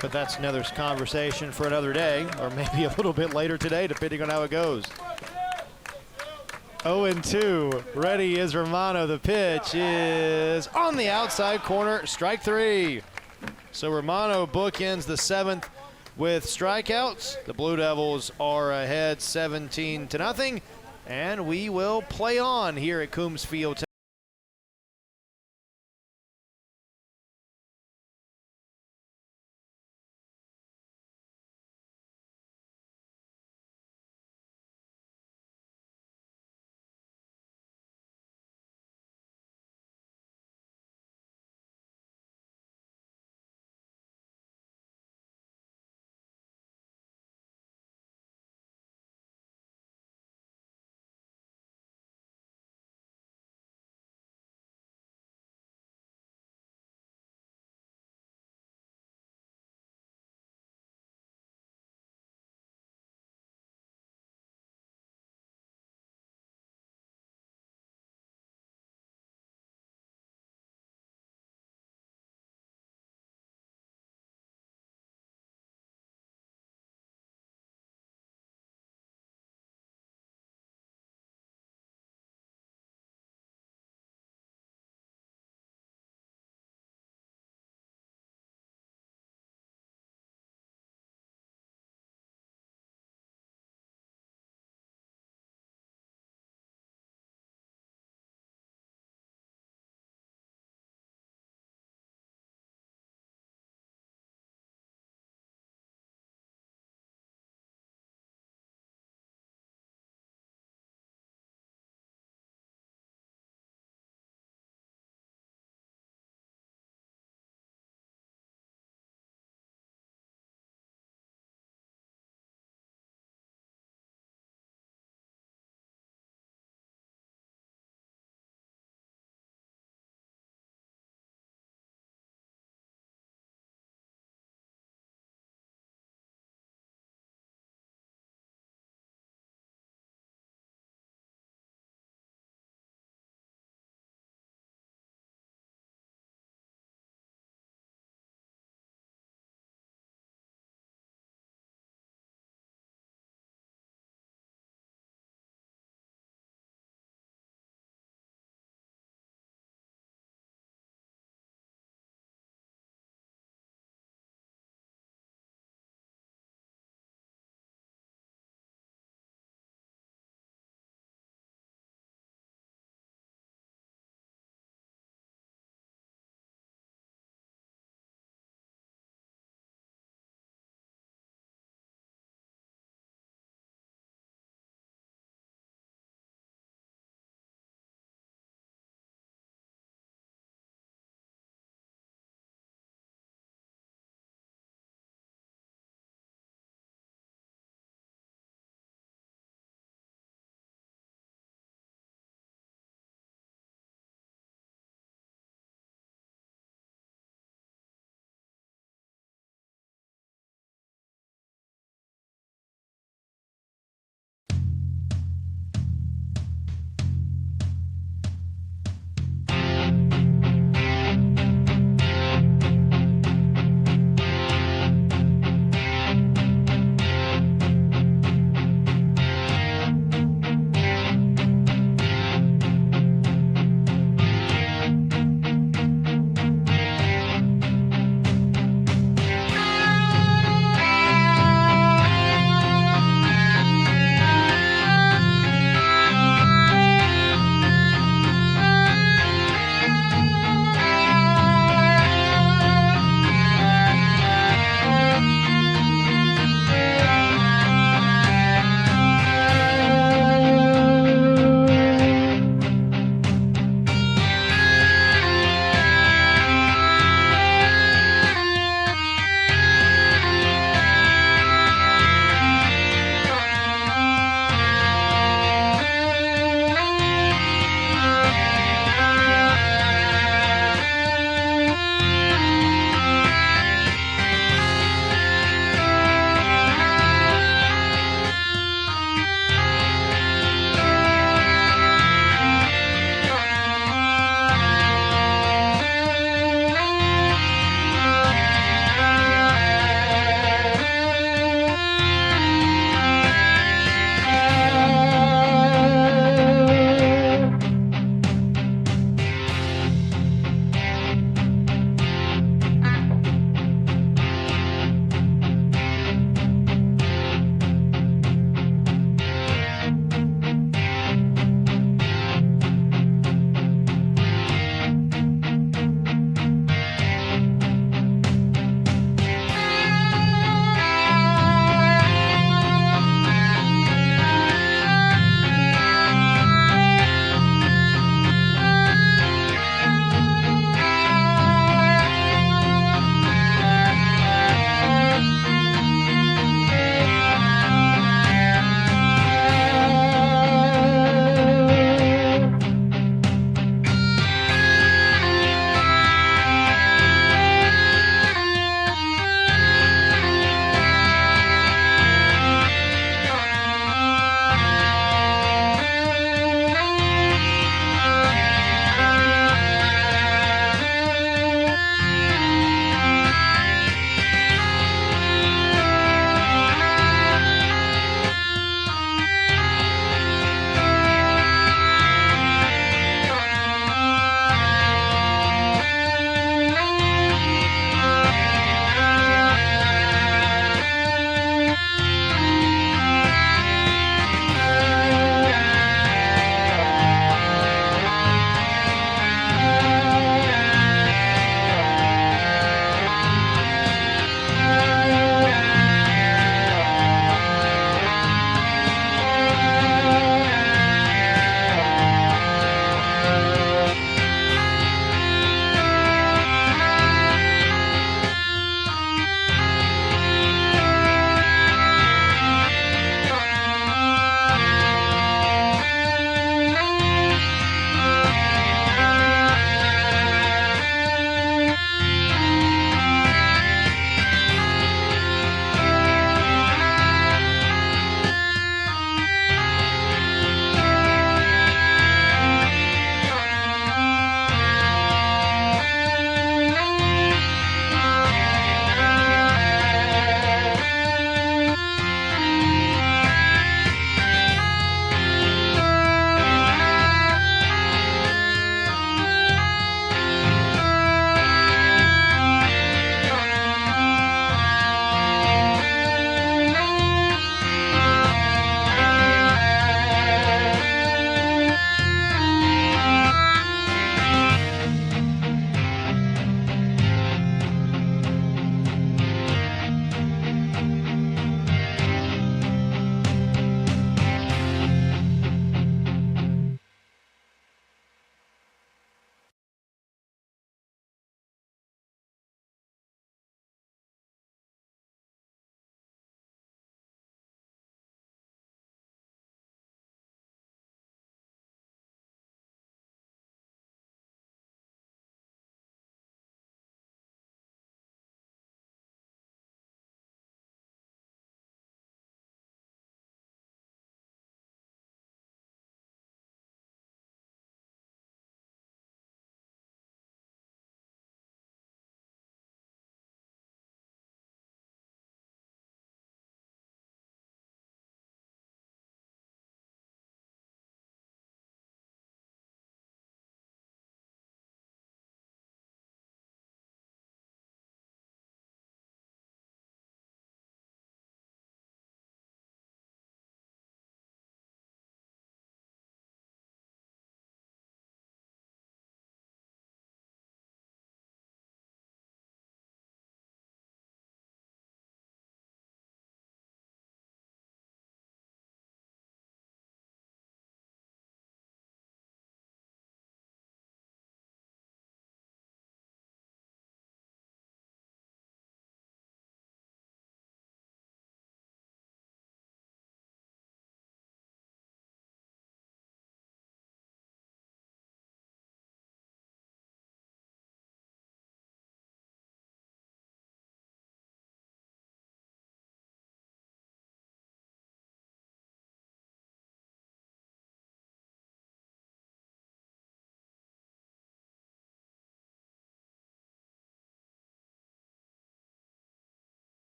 But that's another conversation for another day, or maybe a little bit later today, depending on how it goes. 0-2. Ready is Romano. The pitch is on the outside corner. Strike 3. So Romano bookends the 7th with strikeouts. The Blue Devils are ahead 17-0, and we will play on here at Coombs Field.